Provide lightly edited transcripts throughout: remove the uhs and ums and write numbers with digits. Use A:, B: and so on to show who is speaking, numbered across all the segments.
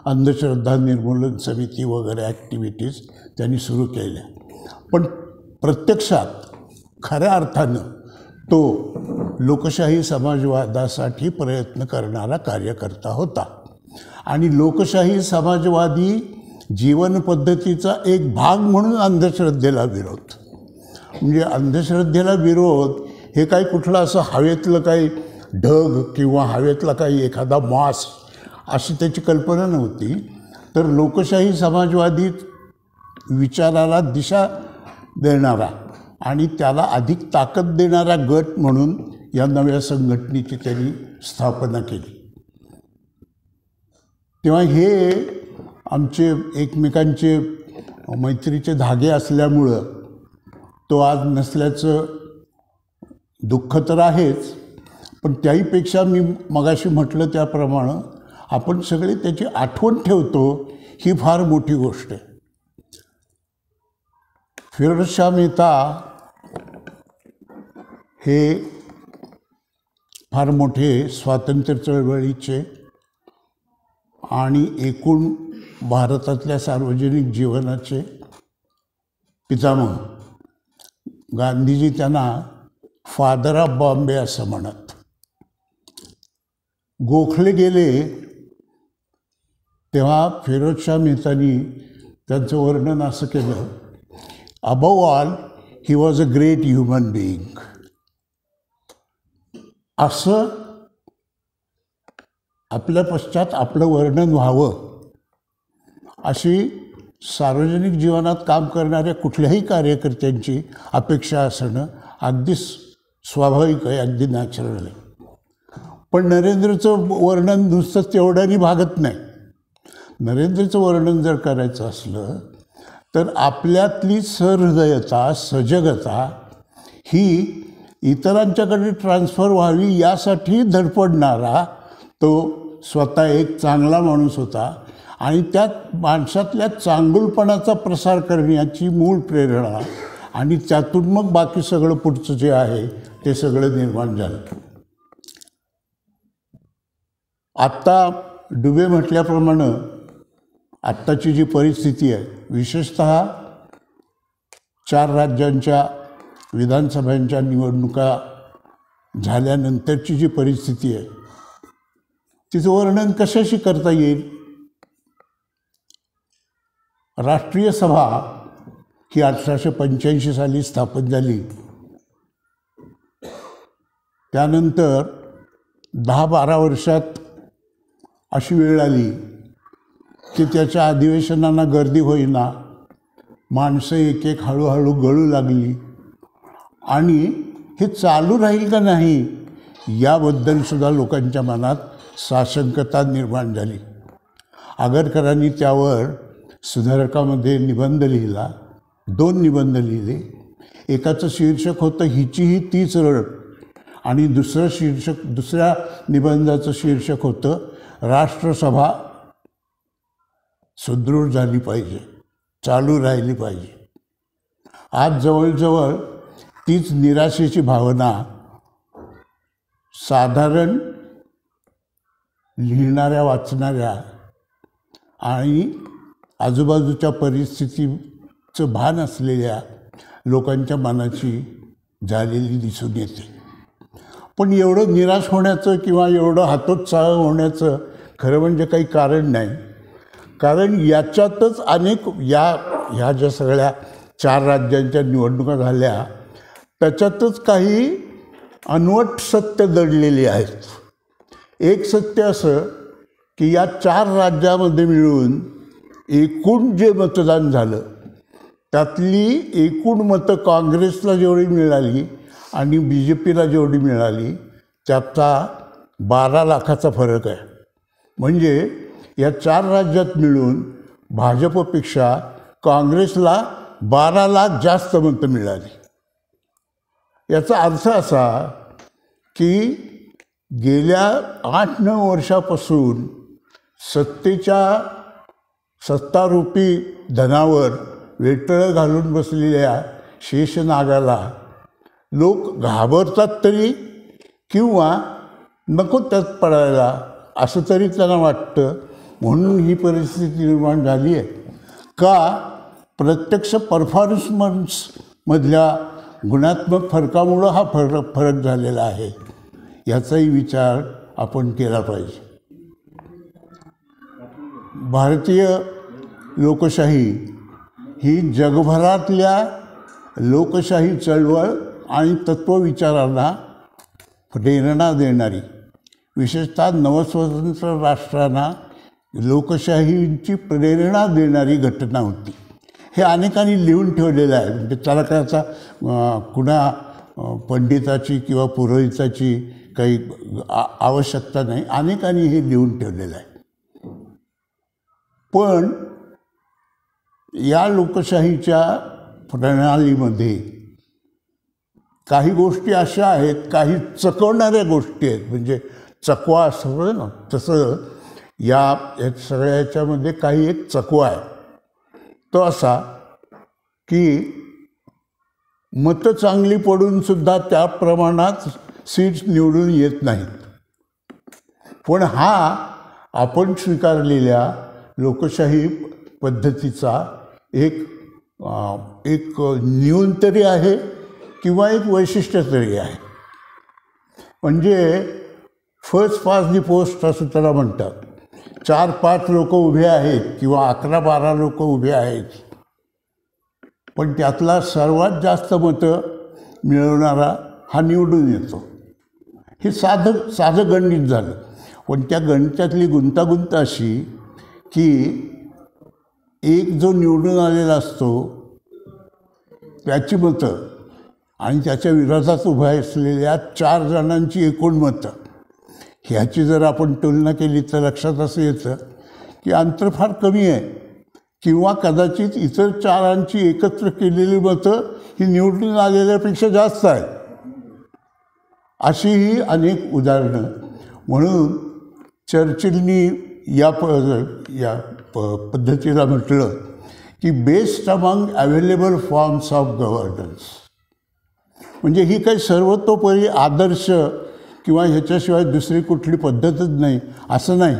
A: अंधश्रद्धा निर्मूलन समिती वगैरे ॲक्टिव्हिटीज त्यांनी सुरू केल्या. पण प्रत्यक्षात खऱ्या अर्थानं तो लोकशाही समाजवादासाठी प्रयत्न करणारा कार्यकर्ता होता. आणि लोकशाही समाजवादी जीवनपद्धतीचा एक भाग म्हणून अंधश्रद्धेला विरोध. म्हणजे अंधश्रद्धेला विरोध हे काही कुठलं असं हवेतलं काही ढग किंवा हवेतला काही एखादा मास अशी त्याची कल्पना नव्हती. तर लोकशाही समाजवादी विचाराला दिशा देणारा आणि त्याला अधिक ताकद देणारा गट म्हणून या नव्या संघटनेची त्यांनी स्थापना केली. तेव्हा हे आमचे एकमेकांचे मैत्रीचे धागे असल्यामुळं तो आज नसल्याचं दुःख तर आहेच. पण त्याहीपेक्षा मी मगाशी म्हटलं त्याप्रमाणे आपण सगळे त्याची आठवण ठेवतो ही फार मोठी गोष्ट आहे. फिरोजशाह मेहता हे फार मोठे स्वातंत्र्य चळवळीचे आणि एकूण भारतातल्या सार्वजनिक जीवनाचे पितामह. गांधीजी त्यांना फादर ऑफ बॉम्बे असं म्हणत. गोखले गेले तेव्हा फिरोजशाह मेहतांनी त्यांचं वर्णन असं केलं, above all he was a great human being. असं आपल्या पश्चात आपलं वर्णन व्हावं अशी सार्वजनिक जीवनात काम करणाऱ्या कुठल्याही कार्यकर्त्यांची अपेक्षा असणं अगदी स्वाभाविक आहे, अगदी नॅचरल आहे. पण नरेंद्रचं वर्णन नुसतं तेवढ्याने भागत नाही. नरेंद्रचं वर्णन जर करायचं असलं तर आपल्यातली सहृदयता, सजगता ही इतरांच्याकडे ट्रान्सफर व्हावी यासाठी धडपडणारा तो स्वतः एक चांगला माणूस होता. आणि त्यात माणसातल्या चांगुलपणाचा प्रसार करण्याची मूळ प्रेरणा आणि त्यातून मग बाकी सगळं पुढचं जे आहे ते सगळं निर्माण झालं. आत्ता डुबे म्हटल्याप्रमाणे आत्ताची जी परिस्थिती आहे, विशेषतः 4 राज्यांच्या विधानसभांच्या निवडणुका झाल्यानंतरची जी परिस्थिती आहे तिचं वर्णन कशाशी करता येईल. राष्ट्रीय सभा ही 1885 साली स्थापन झाली. त्यानंतर 10-12 वर्षात अशी वेळ आली की त्याच्या अधिवेशनांना गर्दी होईना, माणसं एक एक हळूहळू गळू लागली. आणि हे चालू राहील का नाही याबद्दलसुद्धा लोकांच्या मनात साशंकता निर्माण झाली. आगरकरांनी त्यावर सुधारकामध्ये निबंध लिहिला, 2 निबंध लिहिले. एकाचं शीर्षक होतं हिचीही तीच रड आणि दुसऱ्या निबंधाचं शीर्षक होतं राष्ट्रसभा सुदृढ झाली पाहिजे, चालू राहिली पाहिजे. आज जवळजवळ तीच निराशेची भावना साधारण लिहिणाऱ्या, वाचणाऱ्या आणि आजूबाजूच्या परिस्थितीचं भान असलेल्या लोकांच्या मनाची झालेली दिसून येते. पण एवढं निराश होण्याचं किंवा एवढं हतोत्साह होण्याचं खरं म्हणजे काही कारण नाही. कारण याच्यातच अनेक ह्या ज्या सगळ्या 4 राज्यांच्या निवडणुका झाल्या त्याच्यातच काही अनवट सत्य दडलेली आहेत. एक सत्य असं की या 4 राज्यामध्ये मिळून एकूण जे मतदान झालं त्यातली एकूण मतं काँग्रेसला जेवढी मिळाली आणि BJPला जेवढी मिळाली त्याचा 12 लाखाचा फरक आहे. म्हणजे या 4 राज्यात मिळून भाजपपेक्षा काँग्रेसला 12 लाख जास्त मतं मिळाली. याचा अर्थ असा की गेल्या 8-9 वर्षापासून सत्तारूपी धनावर वेटळं घालून बसलेल्या शेषनागाला लोक घाबरतात तरी किंवा नको त्यात पडायला असं तरी त्यांना वाटतं. म्हणून ही परिस्थिती निर्माण झाली आहे का प्रत्यक्ष परफॉर्मन्समधल्या गुणात्मक फरकामुळं हा फरक झालेला आहे, याचाही विचार आपण केला पाहिजे. भारतीय लोकशाही ही जगभरातल्या लोकशाही चळवळ आणि तत्त्वविचारांना प्रेरणा देणारी, विशेषतः नवस्वतंत्र राष्ट्रांना लोकशाहीची प्रेरणा देणारी घटना होती. हे अनेकांनी लिहून ठेवलेलं आहे. म्हणजे त्याला काय आता कुणा पंडिताची किंवा पुरोहिताची काही आवश्यकता नाही, अनेकांनी हे लिहून ठेवलेलं आहे. पण या लोकशाहीच्या प्रणालीमध्ये काही गोष्टी अशा आहेत, काही चकवणाऱ्या गोष्टी आहेत. म्हणजे चकवा असं ना, तसं या सगळ्या ह्याच्यामध्ये काही एक चकवा आहे. तो असा की मतं चांगली पडूनसुद्धा त्या प्रमाणात सीट्स निवडून येत नाहीत. पण हा आपण स्वीकारलेल्या लोकशाही पद्धतीचा एक न्यून तरी आहे किंवा एक वैशिष्ट्य तरी आहे. म्हणजे फर्स्ट पास्ट दी पोस्ट असं त्याला म्हणतात. 4-5 लोक उभे आहेत किंवा 11-12 लोक उभे आहेत, पण त्यातला सर्वात जास्त मतं मिळवणारा हा निवडून येतो. हे साधं गणित झालं. पण त्या गणितातली गुंतागुंत अशी की एक जो निवडून आलेला असतो त्याची मतं आणि त्याच्या विरोधात उभ्या असलेल्या 4 जणांची एकूण मतं, ह्याची जर आपण तुलना केली तर लक्षात असं येतं की अंतर फार कमी आहे, किंवा कदाचित इतर 4 एकत्र केलेली मतं ही निवडून आलेल्यापेक्षा जास्त आहेत. अशीही अनेक उदाहरणं. म्हणून चर्चिलनी या पद्धतीला म्हटलं की best among available forms of governance. म्हणजे ही काही सर्वतोपरी आदर्श किंवा ह्याच्याशिवाय दुसरी कुठली पद्धतच नाही असं नाही,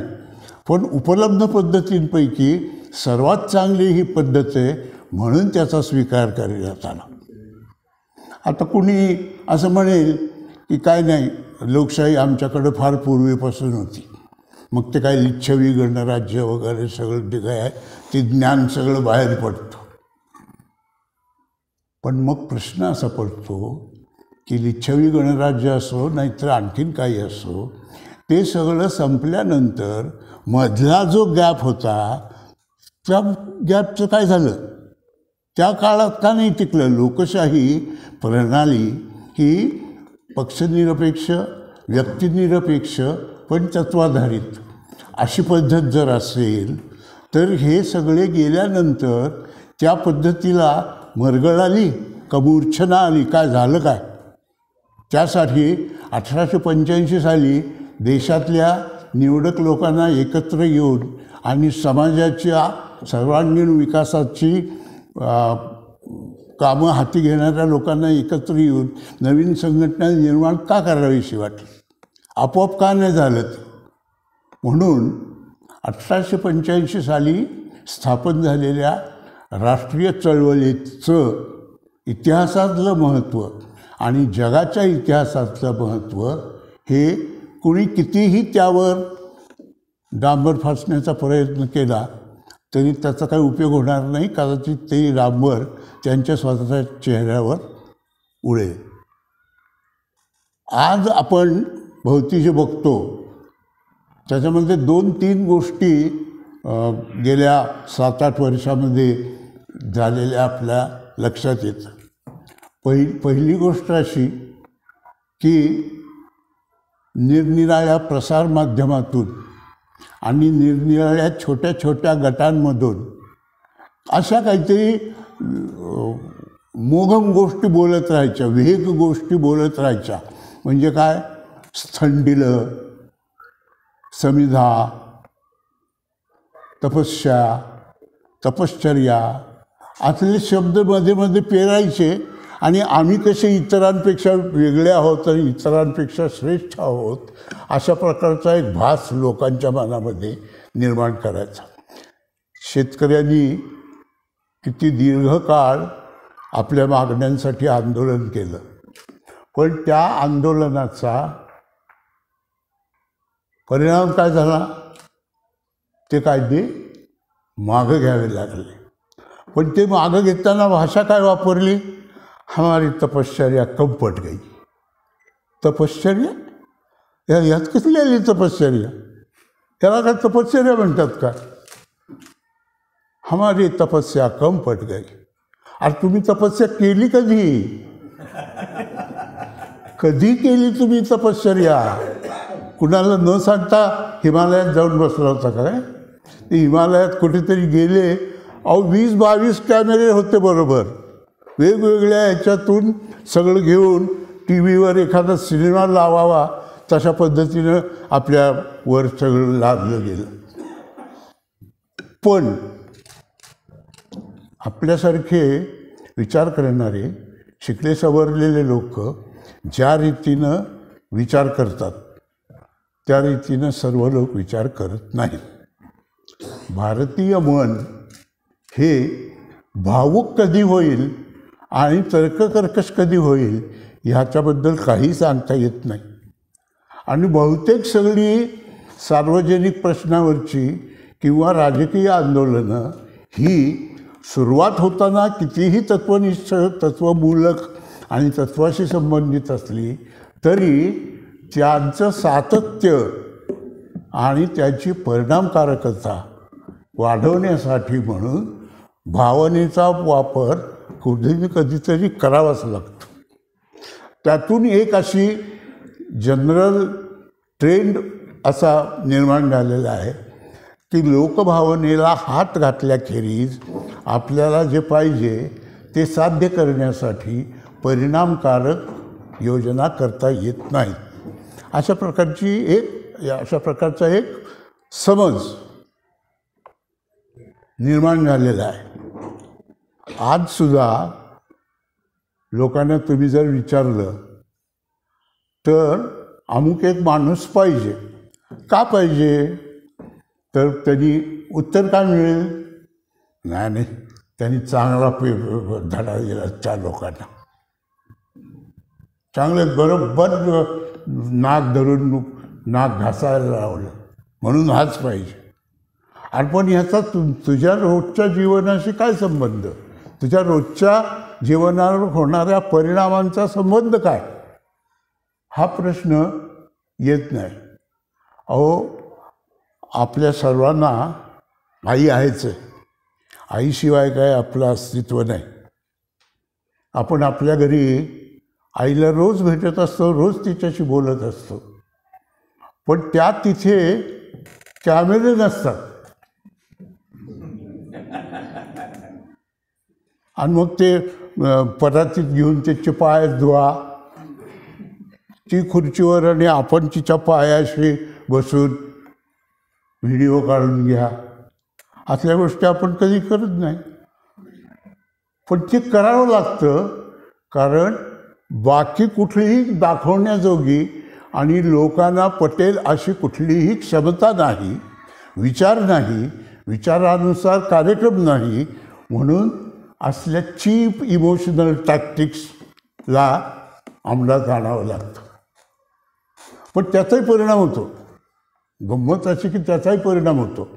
A: पण उपलब्ध पद्धतींपैकी सर्वात चांगली ही पद्धत आहे, म्हणून त्याचा स्वीकार करण्यात आला. आता कुणी असं म्हणेल की काय नाही, लोकशाही आमच्याकडं फार पूर्वीपासून होती, मग ते काय लिच्छवी गणराज्य वगैरे सगळं जे काय आहे ते ज्ञान सगळं बाहेर पडतं. पण मग प्रश्न असा पडतो की लिच्छवी गणराज्य असो नाहीतर आणखीन काही असो, ते सगळं संपल्यानंतर मधला जो गॅप होता त्या गॅपचं काय झालं? त्या काळात का नाही टिकलं? लोकशाही प्रणाली ही पक्षनिरपेक्ष, व्यक्तिनिरपेक्ष पण तत्वाधारित अशी पद्धत जर असेल तर हे सगळे गेल्यानंतर त्या पद्धतीला मरगळ आली का मूर्छना आली? काय झालं काय? त्यासाठी 1885 साली देशातल्या निवडक लोकांना एकत्र येऊन आणि समाजाच्या सर्वांगीण विकासाची कामं हाती घेणाऱ्या लोकांना एकत्र येऊन नवीन संघटना निर्माण का करावीशी वाटली? आपोआप का नाही झालं ते? म्हणून 1885 साली स्थापन झालेल्या राष्ट्रीय चळवळीचं इतिहासातलं महत्त्व आणि जगाच्या इतिहासातलं महत्त्व हे कुणी कितीही त्यावर डांबर फासण्याचा प्रयत्न केला तरी त्याचा काही उपयोग होणार नाही. कदाचित ते डांबर त्यांच्या स्वतःच्या चेहऱ्यावर उडेल. आज आपण भोवती जे बघतो त्याच्यामध्ये 2-3 गोष्टी गेल्या 7-8 वर्षामध्ये झालेल्या आपल्या लक्षात येतं. पहिली गोष्ट अशी की निरनिराळ्या प्रसारमाध्यमातून आणि निरनिराळ्या छोट्या छोट्या गटांमधून अशा काहीतरी मोघम गोष्टी बोलत राहायच्या, वेग गोष्टी बोलत राहायच्या. म्हणजे काय? स्थंडिलं, समिधा, तपस्या, तपश्चर्या असले शब्द मध्ये मध्ये पेरायचे आणि आम्ही कसे इतरांपेक्षा वेगळे आहोत आणि इतरांपेक्षा श्रेष्ठ आहोत अशा प्रकारचा एक भास लोकांच्या मनामध्ये निर्माण करायचा. शेतकऱ्यांनी किती दीर्घकाळ आपल्या मागण्यांसाठी आंदोलन केलं, पण त्या आंदोलनाचा परिणाम काय झाला? ते कायदे मागं घ्यावे लागले. पण ते मागं घेताना भाषा काय वापरली? हमारी तपश्चर्या कम पट गई. तपश्चर्या? यात कसली आली तपश्चर्या? त्याला काय तपश्चर्या म्हणतात का? हमारी तपस्या कम पट गई. अरे तुम्ही तपस्या केली कधी? कधी केली तुम्ही तपश्चर्या? कुणाला न सांगता हिमालयात जाऊन बसला होता काय? ते हिमालयात कुठेतरी गेले, 20-22 कॅमेरे होते बरोबर, वेगवेगळ्या ह्याच्यातून सगळं घेऊन टी व्हीवर एखादा सिनेमा लावावा तशा पद्धतीनं आपल्यावर सगळं लादलं गेलं. पण आपल्यासारखे विचार करणारे शिकले सवरलेले लोक ज्या रीतीनं विचार करतात त्या रीतीनं सर्व लोक विचार करत नाहीत. भारतीय मन हे भावुक कधी होईल आणि तर्ककर्कश कधी होईल ह्याच्याबद्दल काही सांगता येत नाही. आणि बहुतेक सगळी सार्वजनिक प्रश्नावरची किंवा राजकीय आंदोलनं ही सुरुवात होताना कितीही तत्वनिष्ठ, तत्वमूलक आणि तत्वाशी संबंधित असली तरी त्यांचं सातत्य आणि त्याची परिणामकारकता वाढवण्यासाठी म्हणून भावनेचा वापर कधीतरी करावाच लागतो. त्यातून एक अशी जनरल ट्रेंड असा निर्माण झालेला आहे की लोकभावनेला हात घातल्याखेरीज आपल्याला जे पाहिजे ते साध्य करण्यासाठी परिणामकारक योजना करता येत नाहीत. अशा प्रकारचा एक समज निर्माण झालेला आहे. आजसुद्धा लोकांना तुम्ही जर विचारलं तर अमुक एक माणूस पाहिजे, का पाहिजे, तर त्यांनी उत्तर काय मिळेल? नाही, त्यांनी चांगला धडा दिला त्या लोकांना, चांगले बरोबर नाक धरून नाक घासायला लावलं म्हणून हाच पाहिजे. आणि पण ह्याचा तुझ्या रोजच्या जीवनाशी काय संबंध? तुझ्या रोजच्या जीवनावर होणाऱ्या परिणामांचा संबंध काय? हा प्रश्न येत नाही. आपल्या सर्वांना आई आहेच आहे. आईशिवाय काय आपलं अस्तित्व नाही. आपण आपल्या घरी आईला रोज भेटत असतो, रोज तिच्याशी बोलत असतो, पण त्या तिथे कॅमेरे नसतात. आणि मग ते परातीत घेऊन त्याचे पाय धुवा, ती खुर्चीवर आणि आपण तिच्या पायाशी बसून व्हिडिओ काढून घ्या, असल्या गोष्टी आपण कधी करत नाही. पण ते करावं लागतं, कारण बाकी कुठलीही दाखवण्याजोगी आणि लोकांना पटेल अशी कुठलीही क्षमता नाही, विचार नाही, विचारानुसार कार्यक्रम नाही. म्हणून असल्या चीप इमोशनल टॅक्टिक्सला अंमलात आणावं लागतं. पण त्याचाही परिणाम होतो. गंमत अशी की त्याचाही परिणाम होतो,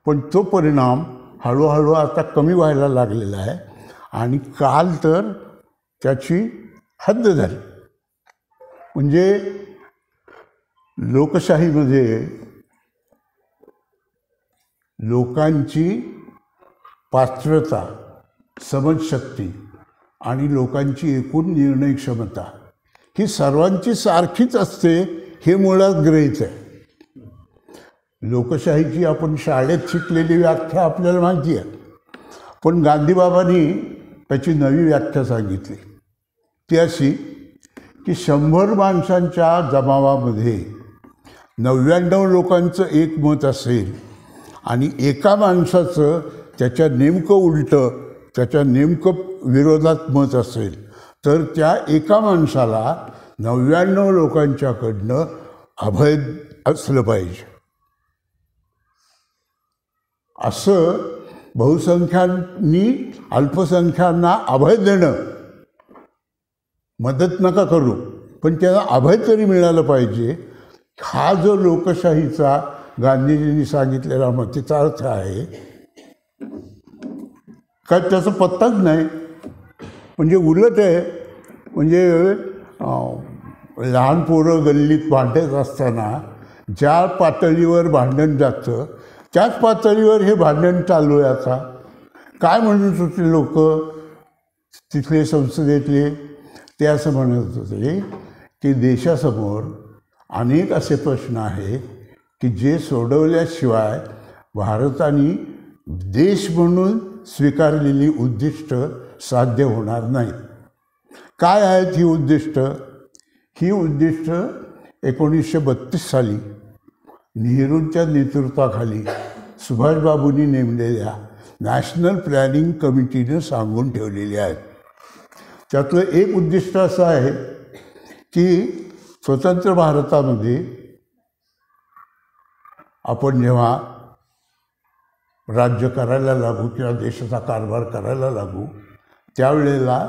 A: पण तो परिणाम हळूहळू आता कमी व्हायला लागलेला आहे. आणि काल तर त्याची हद्द झाली. म्हणजे लोकशाहीमध्ये लोकांची पात्रता, समजशक्ती आणि लोकांची एकूण निर्णय क्षमता ही सर्वांची सारखीच असते हे मुळात गृहीत आहे. लोकशाहीची आपण शाळेत शिकलेली व्याख्या आपल्याला माहिती आहे, पण गांधीबाबांनी त्याची नवी व्याख्या सांगितली. ती अशी की 100 माणसांच्या जमावामध्ये 99 लोकांचं एक मत असेल आणि एका माणसाचं त्याच्या नेमकं उलटं, त्याच्या नेमकं विरोधात मत असेल, तर त्या एका माणसाला 99 लोकांच्याकडनं अभय असलं पाहिजे. असं बहुसंख्यांनी अल्पसंख्यांना अभय देणं, मदत नका करू पण त्यांना अभय तरी मिळालं पाहिजे, हा जो लोकशाहीचा गांधीजींनी सांगितलेला मतीचा अर्थ आहे काय त्याचा पत्ताच नाही. म्हणजे उलट आहे. म्हणजे लहान पोरं गल्लीत भांडत असताना ज्या पातळीवर भांडण जातं त्याच पातळीवर हे भांडण चालू आहे. आता काय म्हणत होते लोक तिथले संसदेतले, ते असं म्हणत होते की देशासमोर अनेक असे प्रश्न आहेत की जे सोडवल्याशिवाय भारताने देश म्हणून स्वीकारलेली उद्दिष्ट साध्य होणार नाहीत. काय आहेत ही उद्दिष्ट? ही उद्दिष्ट 1932 साली नेहरूंच्या नेतृत्वाखाली सुभाषबाबूंनी नेमलेल्या नॅशनल प्लॅनिंग कमिटीनं सांगून ठेवलेली आहेत. त्यातलं एक उद्दिष्ट असं आहे की स्वतंत्र भारतामध्ये आपण जेव्हा राज्य करायला लागू किंवा देशाचा कारभार करायला लागू त्यावेळेला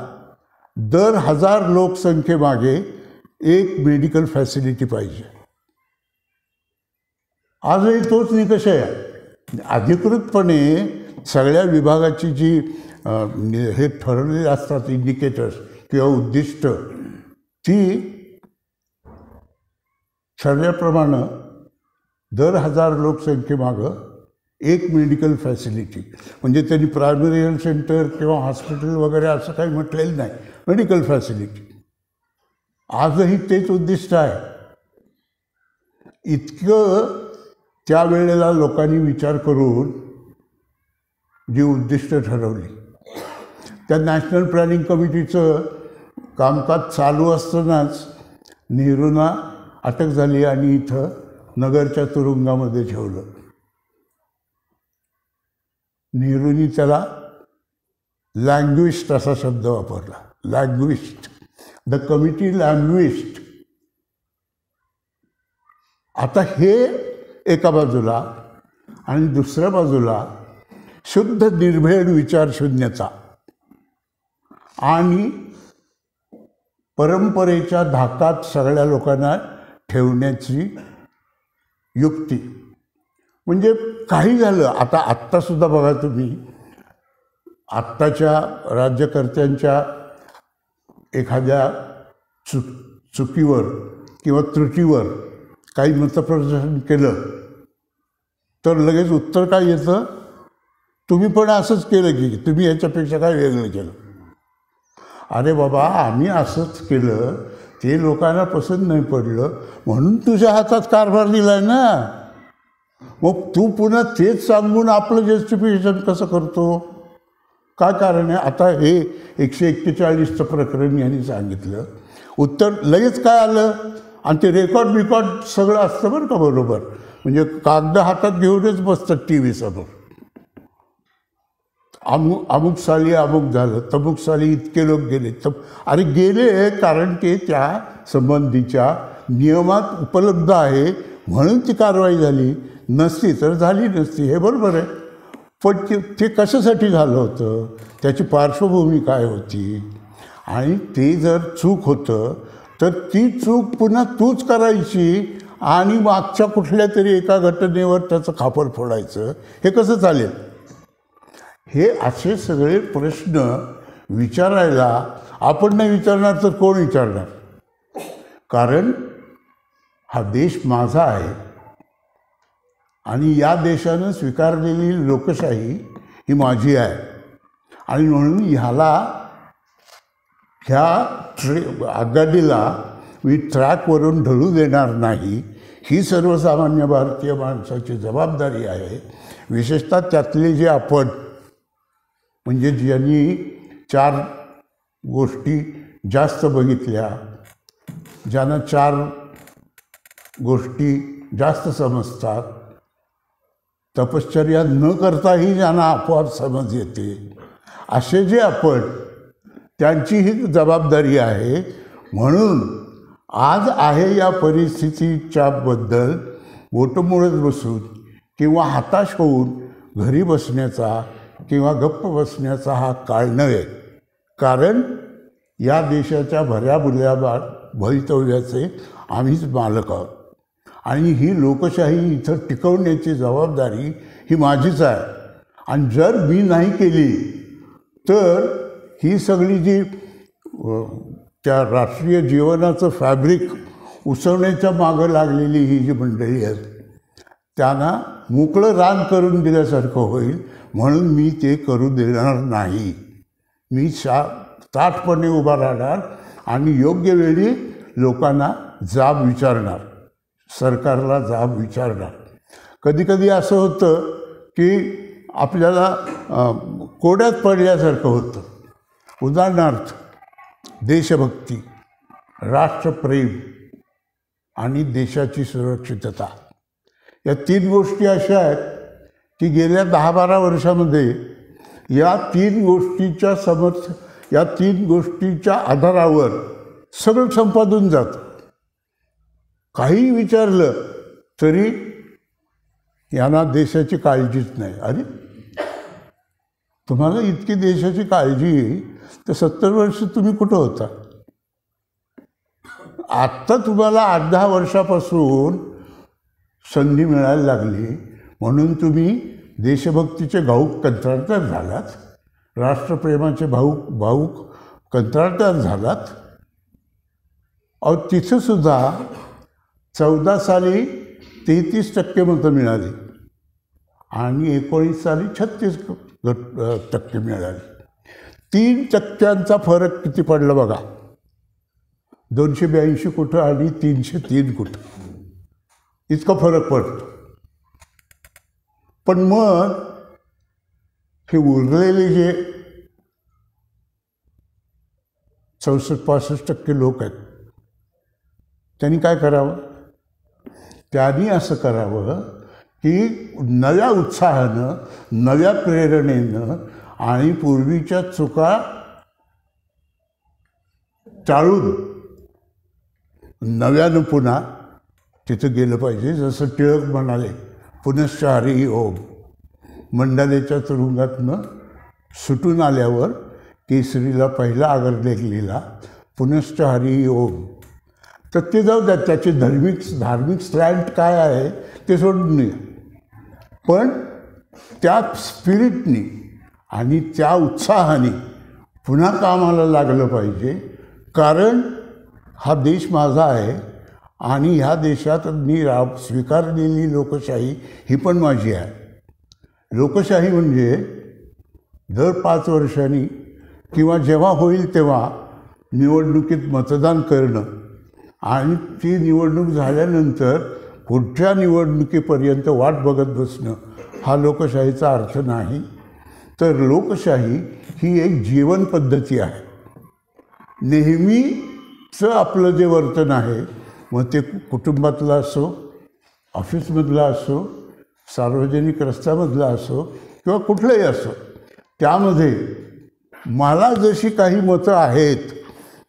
A: दर 1000 लोकसंख्येमागे एक मेडिकल फॅसिलिटी पाहिजे. आजही तोच निकष आहे. अधिकृतपणे सगळ्या विभागाची जी हे ठरवलेले असतात इंडिकेटर्स किंवा उद्दिष्ट, ती ठरल्याप्रमाणे दर 1000 लोकसंख्येमागं एक मेडिकल फॅसिलिटी, म्हणजे त्यांनी प्रायमरी हेल्थ सेंटर किंवा हॉस्पिटल वगैरे असं काही म्हटलेलं नाही, मेडिकल फॅसिलिटी. आजही तेच उद्दिष्ट आहे. इतकं त्यावेळेला लोकांनी विचार करून जी उद्दिष्ट ठरवली, त्या नॅशनल प्लॅनिंग कमिटीचं कामकाज चालू असतानाच नेहरूंना अटक झाली आणि इथं नगरच्या तुरुंगामध्ये ठेवलं. नेहरूंनी त्याला लँग्विस्ट असा शब्द वापरला. लँग्विस्ट, द कमिटी लँग्विस्ट. आता हे एका बाजूला आणि दुसऱ्या बाजूला शुद्ध निर्भेळ विचारशून्यता आणि परंपरेच्या धाकात सगळ्या लोकांना ठेवण्याची युक्ती. म्हणजे काही झालं, आत्तासुद्धा बघा तुम्ही, आत्ताच्या राज्यकर्त्यांच्या एखाद्या चुकीवर किंवा त्रुटीवर काही मतप्रदर्शन केलं तर लगेच उत्तर काय येतं? तुम्ही पण असंच केलं की तुम्ही याच्यापेक्षा काय वेगळं केलं. अरे बाबा, आम्ही असंच केलं, ते लोकांना पसंत नाही पडलं म्हणून तुझ्या हातात कारभार दिलाय ना. मग तू पुन्हा तेच सांगून आपलं जस्टिफिकेशन कसं करतो? काय कारण आहे? आता हे 141चं प्रकरण यांनी सांगितलं, उत्तर लगेच काय आलं? आणि ते रेकॉर्ड सगळं असतं बरं का बरोबर. म्हणजे कागद हातात घेऊनच बसतात टी व्ही समोर. अमुक साली अमुक झालं, तमुक साली इतके लोक गेले. अरे गेले कारण ते त्या संबंधीच्या नियमात उपलब्ध आहे म्हणून ती कारवाई झाली, नसती तर झाली नसती. हे बरोबर आहे. पण ते कशासाठी झालं होतं, त्याची पार्श्वभूमी काय होती, आणि ते जर चूक होतं तर ती चूक पुन्हा तूच करायची आणि मागच्या कुठल्या तरी एका घटनेवर त्याचं खापर फोडायचं, हे कसं चालेल? हे असे सगळे प्रश्न विचारायला आपण नाही विचारणार तर कोण विचारणार? कारण हा देश माझा आहे आणि या देशानं स्वीकारलेली लोकशाही ही माझी आहे. आणि म्हणून ह्या आघाडीला मी ट्रॅकवरून ढळू देणार नाही. ही सर्वसामान्य भारतीय माणसाची जबाबदारी आहे. विशेषतः त्यातले जे आपण, म्हणजे ज्यांनी 4 गोष्टी जास्त बघितल्या, ज्यांना 4 गोष्टी जास्त समजतात, तपश्चर्या न करताही ज्यांना आपोआप समज येते, असे जे आपण, त्यांची ही जबाबदारी आहे. म्हणून आज आहे या परिस्थितीच्या बद्दल बोटमोडत बसून किंवा हताश होऊन घरी बसण्याचा किंवा गप्प बसण्याचा हा काळ नव्हे. कारण या देशाच्या भऱ्याभुऱ्या भवितव्याचे आम्हीच मालक आहोत आणि ही लोकशाही इथं टिकवण्याची जबाबदारी ही माझीच आहे. आणि जर मी नाही केली तर ही सगळी जी त्या राष्ट्रीय जीवनाचं फॅब्रिक उसवण्याच्या मागं लागलेली ही जी मंडळी आहेत त्यांना मोकळं रान करून दिल्यासारखं होईल. म्हणून मी ते करू देणार नाही. मी ताठपणे उभा राहणार आणि योग्य वेळी लोकांना जाब विचारणार, सरकारला जाब विचारणार. कधीकधी असं होतं की आपल्याला कोड्यात पडल्यासारखं होतं. उदाहरणार्थ देशभक्ती, राष्ट्रप्रेम आणि देशाची सुरक्षितता या 3 गोष्टी अशा आहेत की गेल्या 10-12 वर्षामध्ये या 3 गोष्टीच्या आधारावर सगळं संपादून जातं. काही विचारलं तरी यांना देशाची काळजीच नाही. अरे तुम्हाला इतकी देशाची काळजी तर 70 वर्ष तुम्ही कुठं होता? आत्ता तुम्हाला 8-10 वर्षापासून संधी मिळायला लागली म्हणून तुम्ही देशभक्तीचे भाऊक कंत्राटदार झालात, राष्ट्रप्रेमाचे भाऊक कंत्राटदार झालात. अहो तिथंसुद्धा 14 साली 33% मतं मिळाली आणि 19 साली 36% मिळाली. 3% फरक किती पडला बघा. 282 कुठं आणि 303 कुठं इतका फरक पडतो. पण मग हे उरलेले जे 64-65% लोक आहेत त्यांनी काय करावं? त्यांनी असं करावं की नव्या उत्साहानं, नव्या प्रेरणेनं आणि पूर्वीच्या चुका टाळून नव्यानं पुन्हा तिथं गेलं पाहिजे. जसं टिळक म्हणाले, पुनश्च हरी ओम. मंडालेच्या तुरुंगातनं सुटून आल्यावर केसरीला पहिला आगरलेख लिहिला, पुनश्च हरी ओम. तर ते जाऊ द्या, त्याचे धार्मिक स्लॅन्ट काय आहे ते सोडून नये. पण त्या स्पिरिटनी आणि त्या उत्साहाने पुन्हा कामाला लागलं पाहिजे. कारण हा देश माझा आहे आणि ह्या देशात मी स्वीकारलेली लोकशाही ही पण माझी आहे. लोकशाही म्हणजे दर 5 वर्षांनी किंवा जेव्हा होईल तेव्हा निवडणुकीत मतदान करणं आणि ती निवडणूक झाल्यानंतर पुढच्या निवडणुकीपर्यंत वाट बघत बसणं हा लोकशाहीचा अर्थ नाही. तर लोकशाही ही एक जीवन पद्धती आहे. नेहमीचं आपलं जे वर्तन आहे, मग ते कुटुंबातलं असो, ऑफिसमधलं असो, सार्वजनिक रस्त्यामधलं असो किंवा कुठलंही असो, त्यामध्ये मला जशी काही मतं आहेत,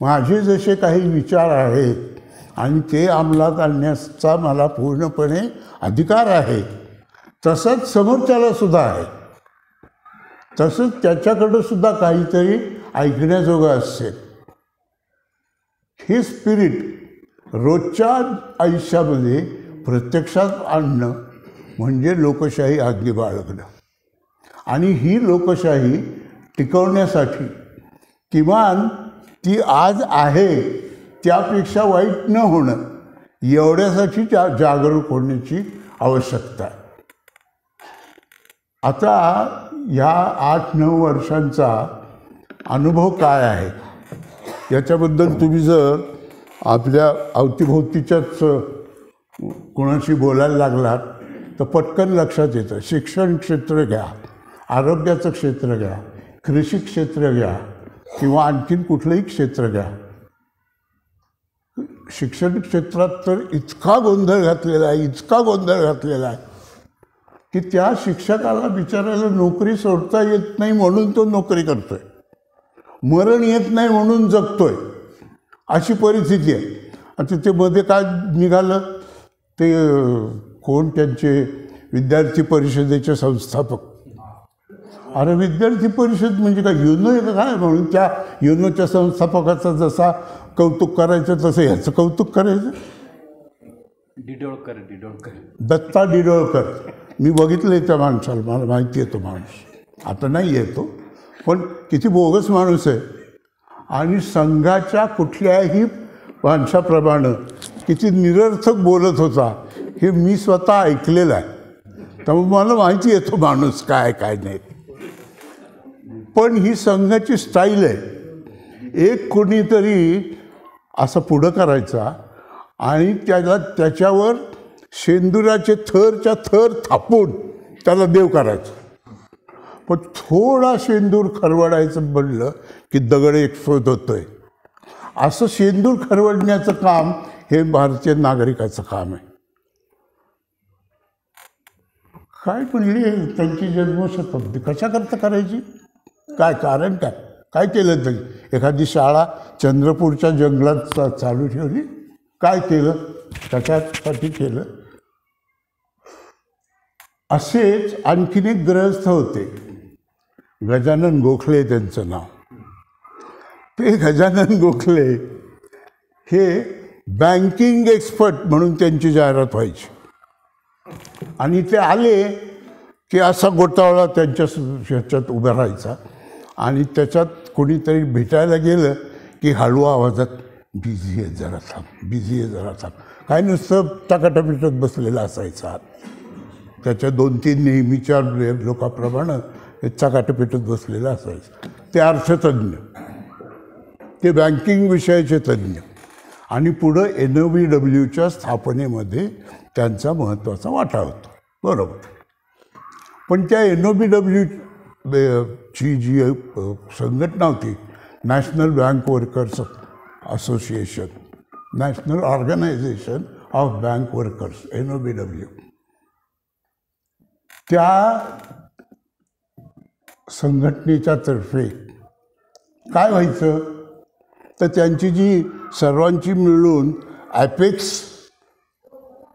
A: माझे जसे काही विचार आहेत आणि ते अंमलात आणण्याचा मला पूर्णपणे अधिकार आहे, तसंच समोरच्याला सुद्धा आहे. तसंच त्याच्याकडं सुद्धा काहीतरी ऐकण्याजोगं असेल. हे स्पिरिट रोजच्या आयुष्यामध्ये प्रत्यक्षात आणणं म्हणजे लोकशाही अगदी बाळगणं. आणि ही लोकशाही टिकवण्यासाठी किमान ती आज आहे त्यापेक्षा वाईट न होणं एवढ्यासाठी जागरूक होण्याची आवश्यकता आहे. आता ह्या 8-9 वर्षांचा अनुभव काय आहे याच्याबद्दल तुम्ही जर आपल्या अवतीभोवतीच्याच कोणाशी बोलायला लागलात तर पटकन लक्षात येतं. शिक्षण क्षेत्र घ्या, आरोग्याचं क्षेत्र घ्या, कृषी क्षेत्र घ्या किंवा आणखीन कुठलंही क्षेत्र घ्या. शिक्षण क्षेत्रात तर इतका गोंधळ घातलेला आहे की त्या शिक्षकाला बिचारायला नोकरी सोडता येत नाही म्हणून तो नोकरी करतोय. मरण येत नाही म्हणून जगतोय अशी परिस्थिती आहे. आणि तिथे मध्ये काय निघालं ते कोण त्यांचे विद्यार्थी परिषदेचे संस्थापक, अरे विद्यार्थी परिषद म्हणजे काय युनो आहे का काय म्हणून त्या युनोच्या संस्थापकाचा जसा कौतुक करायचं तसं ह्याचं कौतुक करायचं. दत्ता डिडोळकर, मी बघितलं आहे त्या माणसाला, मला माहिती आहे तो माणूस, आता नाही येतो पण किती बोगस माणूस आहे. आणि संघाच्या कुठल्याही माणसाप्रमाणे किती निरर्थक बोलत होता हे मी स्वतः ऐकलेलं आहे. त्यामुळे मला माहिती आहे तो माणूस काय काय नाही. पण ही संघाची स्टाईल आहे, एक कोणीतरी असं पुढं करायचा आणि त्याच्यावर शेंदुराचे थरच्या थर थापून त्याला देव करायचं. पण थोडा शेंदूर खरवडायचं म्हणलं की दगड एक शोध होतोय. असं शेंदूर खरवडण्याचं काम हे भारतीय नागरिकाचं काम आहे. काय म्हणले त्यांची जन्मशताब्दी कशाकरता करायची, काय कारण काय, काय केलं तरी. एखादी शाळा चंद्रपूरच्या जंगलात चालू ठेवली, काय केलं, कशासाठी केलं. असेच आणखीन एक गृहस्थ होते, गजानन गोखले त्यांचं नाव. ते गजानन गोखले हे बँकिंग एक्सपर्ट म्हणून त्यांची जाहिरात व्हायची. आणि ते आले की असा गोटावळा त्यांच्या ह्याच्यात उभा राहायचा आणि त्याच्यात कोणीतरी भेटायला गेलं की हळू आवाजात बिझी आहे जरा थांब, बिझी आहे जरा थांब, काय नुसतं टाकाटापिटत बसलेला असायचा. त्याच्या 2-3 नेहमीच्या लोकांप्रमाणे हे चकाटपिटत बसलेलं असायचं. ते अर्थतज्ञ, ते बँकिंग विषयाचे तज्ज्ञ. आणि पुढं NOBWच्या स्थापनेमध्ये त्यांचा महत्त्वाचा वाटा होता, बरोबर. पण त्या NOBWची जी संघटना होती, national bank workers association, national organisation of bank workers, NOBW, त्या संघटनेच्या तर्फे काय व्हायचं तर त्यांची जी सर्वांची मिळून ॲपेक्स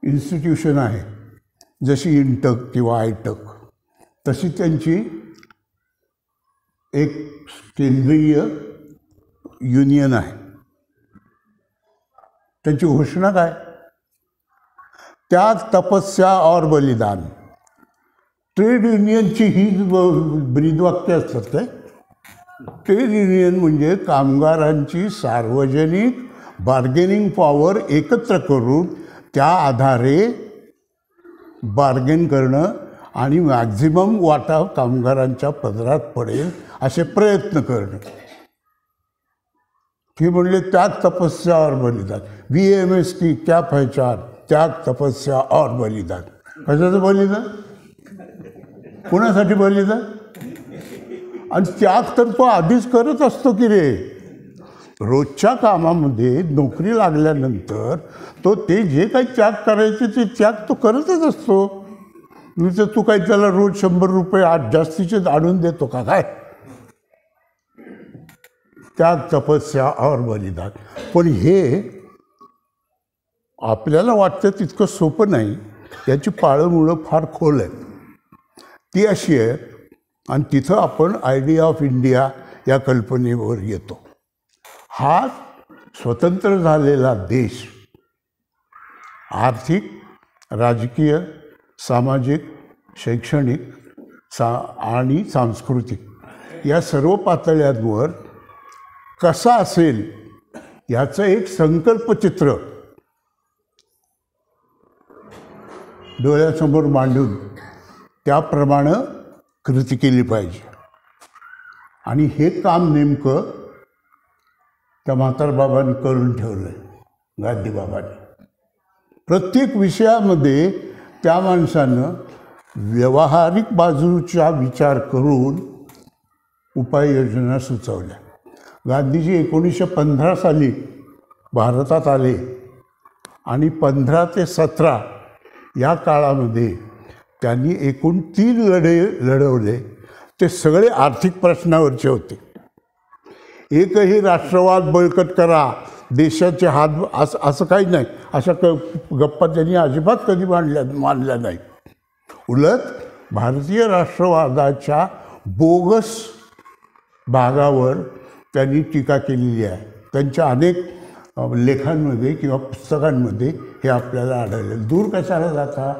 A: इन्स्टिट्यूशन आहे, जशी इंटक किंवा आयटक, तशी त्यांची एक केंद्रीय युनियन आहे. त्यांची घोषणा काय, त्याग, तपस्या और बलिदान. ट्रेड युनियनची ही ब्रीदवाक्य असतात. काय ट्रेड युनियन म्हणजे कामगारांची सार्वजनिक बार्गेनिंग पॉवर एकत्र करून त्या आधारे बार्गेन करणं आणि मॅक्झिमम वाटा कामगारांच्या पदरात पडेल असे प्रयत्न करणं. हे म्हणले त्याग, तपस्या और बलिदान. VMS की क्या पहचान, त्याग, तपस्या और बलिदान. कशाचं बलिदान, कोणासाठी बलिदान. आणि त्याग तर तो आधीच करत असतो की रे, रोजच्या कामामध्ये नोकरी लागल्यानंतर तो ते जे काही त्याग करायचे ते त्याग तो करतच असतो. म्हणजे तू काही त्याला रोज 100 रुपये जास्तीचे आणून देतो का काय. त्याग, तपस्या और बलिदान. पण हे आपल्याला वाटतं तितकं सोपं नाही, याची पाळंमुळं फार खोल आहेत. ती अशी आहे, आणि तिथं आपण आयडिया ऑफ इंडिया या कल्पनेवर येतो. हा स्वतंत्र झालेला देश आर्थिक, राजकीय, सामाजिक, शैक्षणिक आणि सांस्कृतिक या सर्व पातळ्यांवर कसा असेल याचं एक संकल्पचित्र डोळ्यासमोर मांडून त्याप्रमाणे कृती केली पाहिजे. आणि हे काम नेमकं त्या म्हातारबाबांनी करून ठेवलं आहे, गांधीबाबांनी. प्रत्येक विषयामध्ये त्या माणसानं व्यावहारिक बाजूचा विचार करून उपाययोजना सुचवल्या. गांधीजी 1915 साली भारतात आले आणि 15 ते 17 या काळामध्ये त्यांनी एकूण 3 लढे लढवले. ते सगळे आर्थिक प्रश्नावरचे होते. एकही राष्ट्रवाद बळकट करा, देशाचे हात असं काही नाही. अशा गप्पा त्यांनी अजिबात कधी मानल्या नाही. उलट भारतीय राष्ट्रवादाच्या बोगस भागावर त्यांनी टीका केलेली आहे. त्यांच्या अनेक लेखांमध्ये किंवा पुस्तकांमध्ये हे आपल्याला आढळलं. दूर कशाला जाता,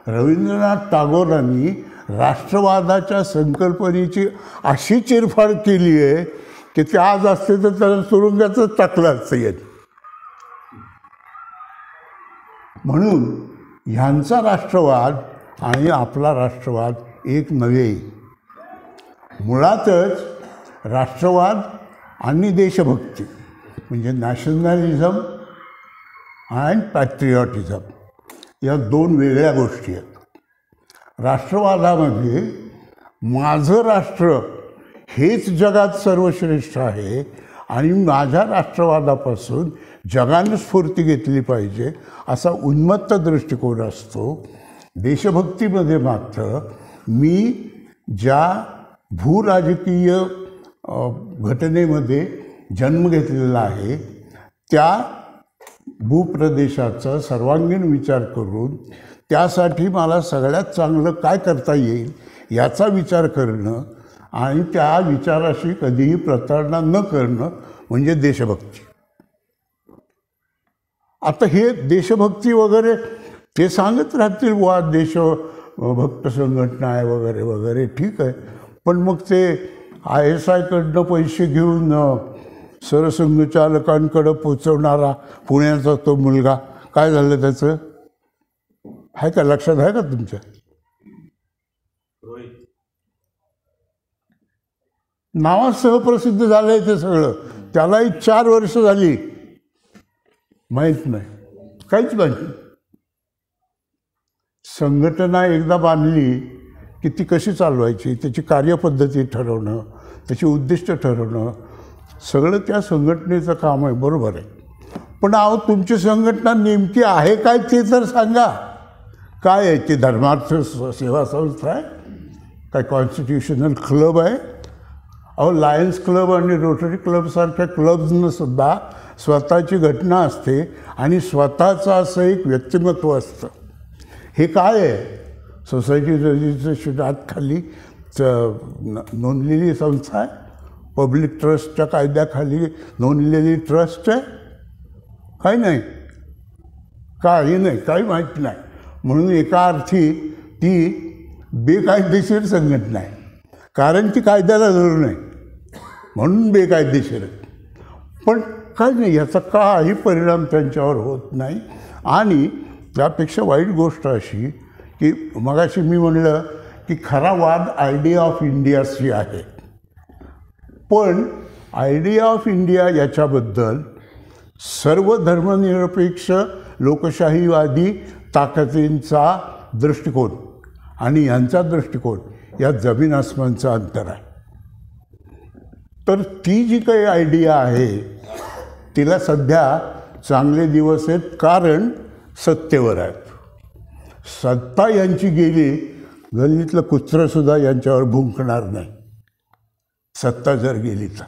A: रवींद्रनाथ टागोरांनी राष्ट्रवादाच्या संकल्पनेची अशी चिरफाड केली आहे की ते आज असते तर त्याला तुरुंगातच टाकलं असतं यांनी. म्हणून ह्यांचा राष्ट्रवाद आणि आपला राष्ट्रवाद एक नव्हे. मुळातच राष्ट्रवाद आणि देशभक्ती म्हणजे नॅशनलिझम अँड पॅट्रिऑटिझम या दोन वेगळ्या गोष्टी आहेत. राष्ट्रवादामध्ये माझं राष्ट्र हेच जगात सर्वश्रेष्ठ आहे आणि माझ्या राष्ट्रवादापासून जगाने स्फूर्ती घेतली पाहिजे असा उन्मत्त दृष्टिकोन असतो. देशभक्तीमध्ये मात्र मी ज्या भूराजकीय घटनेमध्ये जन्म घेतलेला आहे त्या भूप्रदेशाचा सर्वांगीण विचार करून त्यासाठी मला सगळ्यात चांगलं काय करता येईल याचा विचार करणं आणि त्या विचाराशी कधीही प्रतारणा न करणं म्हणजे देशभक्ती. आता हे देशभक्ती वगैरे ते सांगत राहतील वा देशभक्त संघटना आहे वगैरे वगैरे, ठीक आहे. पण मग ते ISIकडनं पैसे घेऊन सरसंघचालकांकडं पोचवणारा पुण्याचा तो मुलगा काय झालं त्याचं आहे का, लक्षात आहे का तुमच्या? नावासह प्रसिद्ध झालं आहे ते सगळं. त्यालाही 4 वर्ष झाली, माहीत नाही, काहीच माहिती. संघटना एकदा बांधली की ती कशी चालवायची, त्याची कार्यपद्धती ठरवणं, त्याची उद्दिष्ट ठरवणं सगळं त्या संघटनेचं काम आहे. बरोबर आहे. पण अहो तुमची संघटना नेमकी आहे काय ते तर सांगा. काय आहे ती? धर्मार्थ सेवा संस्था आहे काय? कॉन्स्टिट्यूशनल क्लब आहे? अहो लायन्स क्लब आणि रोटरी क्लबसारख्या क्लब्सनं सुद्धा स्वतःची घटना असते आणि स्वतःचं असं एक व्यक्तिमत्व असतं. हे काय आहे? सोसायटी रजिस्ट्रेशन ॲक्टखाली नोंदलेली संस्था आहे, पब्लिक ट्रस्टच्या कायद्याखाली नोंदलेली ट्रस्ट आहे? काही नाही, काही नाही, काही माहीत नाही. म्हणून एका अर्थी ती बेकायदेशीर संघटना आहे, कारण ती कायद्याला धरून आहे म्हणून बेकायदेशीर आहे. पण काय नाही, याचा काही परिणाम त्यांच्यावर होत नाही. आणि त्यापेक्षा वाईट गोष्ट अशी की मगाशी मी म्हणलं की खरा वाद आयडिया ऑफ इंडियाशी आहे. पण आयडिया ऑफ इंडिया याच्याबद्दल सर्व धर्मनिरपेक्ष लोकशाहीवादी ताकदींचा दृष्टिकोन आणि यांचा दृष्टिकोन या जमीन आसमानचं अंतर आहे. तर ती जी काही आयडिया आहे तिला सध्या चांगले दिवस आहेत, कारण सत्तेवर आहेत. सत्ता यांची गेली, गल्लीतलं कुत्रंसुद्धा यांच्यावर भुंकणार नाही सत्ता जर गेली तर.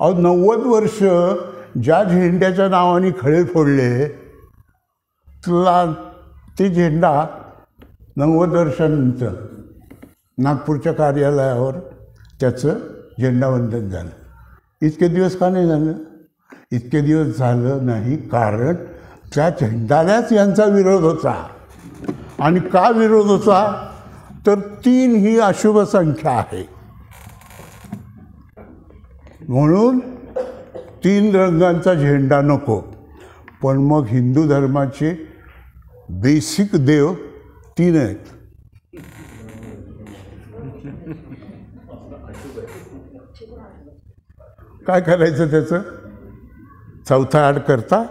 A: अहो 90 वर्ष ज्या झेंड्याच्या नावाने खळे फोडले तुला ते झेंडा 90 वर्षानंतर नागपूरच्या कार्यालयावर त्याचं झेंडावंदन झालं. इतके दिवस का नाही झालं? इतके दिवस झालं नाही कारण त्या झेंडालाच यांचा विरोध होता. आणि का विरोध होता? तर 3 ही अशुभ संख्या आहे म्हणून 3 रंगांचा झेंडा नको. पण मग हिंदू धर्माचे बेसिक देव 3 आहेत. काय करायचं त्याचं? चौथा आड करता?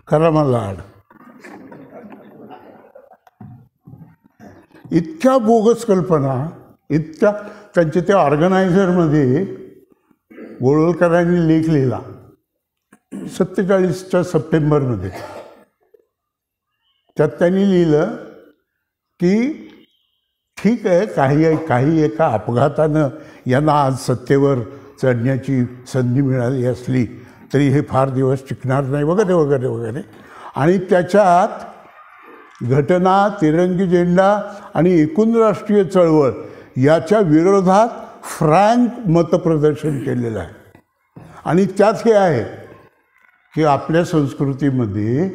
A: करा मला आड. इतक्या बोगस कल्पना, इतक्या त्यांच्या त्या ऑर्गनायझरमध्ये गोळवलकरांनी लेख लिहिला 47च्या सप्टेंबरमध्ये. त्यात त्यांनी लिहिलं की ठीक आहे, काही एका अपघातानं यांना आज सत्तेवर चढण्याची संधी मिळाली असली तरी हे फार दिवस टिकणार नाही वगैरे वगैरे वगैरे. आणि त्याच्यात घटना, तिरंगी झेंडा आणि एकूण राष्ट्रीय चळवळ याच्या विरोधात फ्रँक मतप्रदर्शन केलेलं आहे. आणि त्यात हे आहे की आपल्या संस्कृतीमध्ये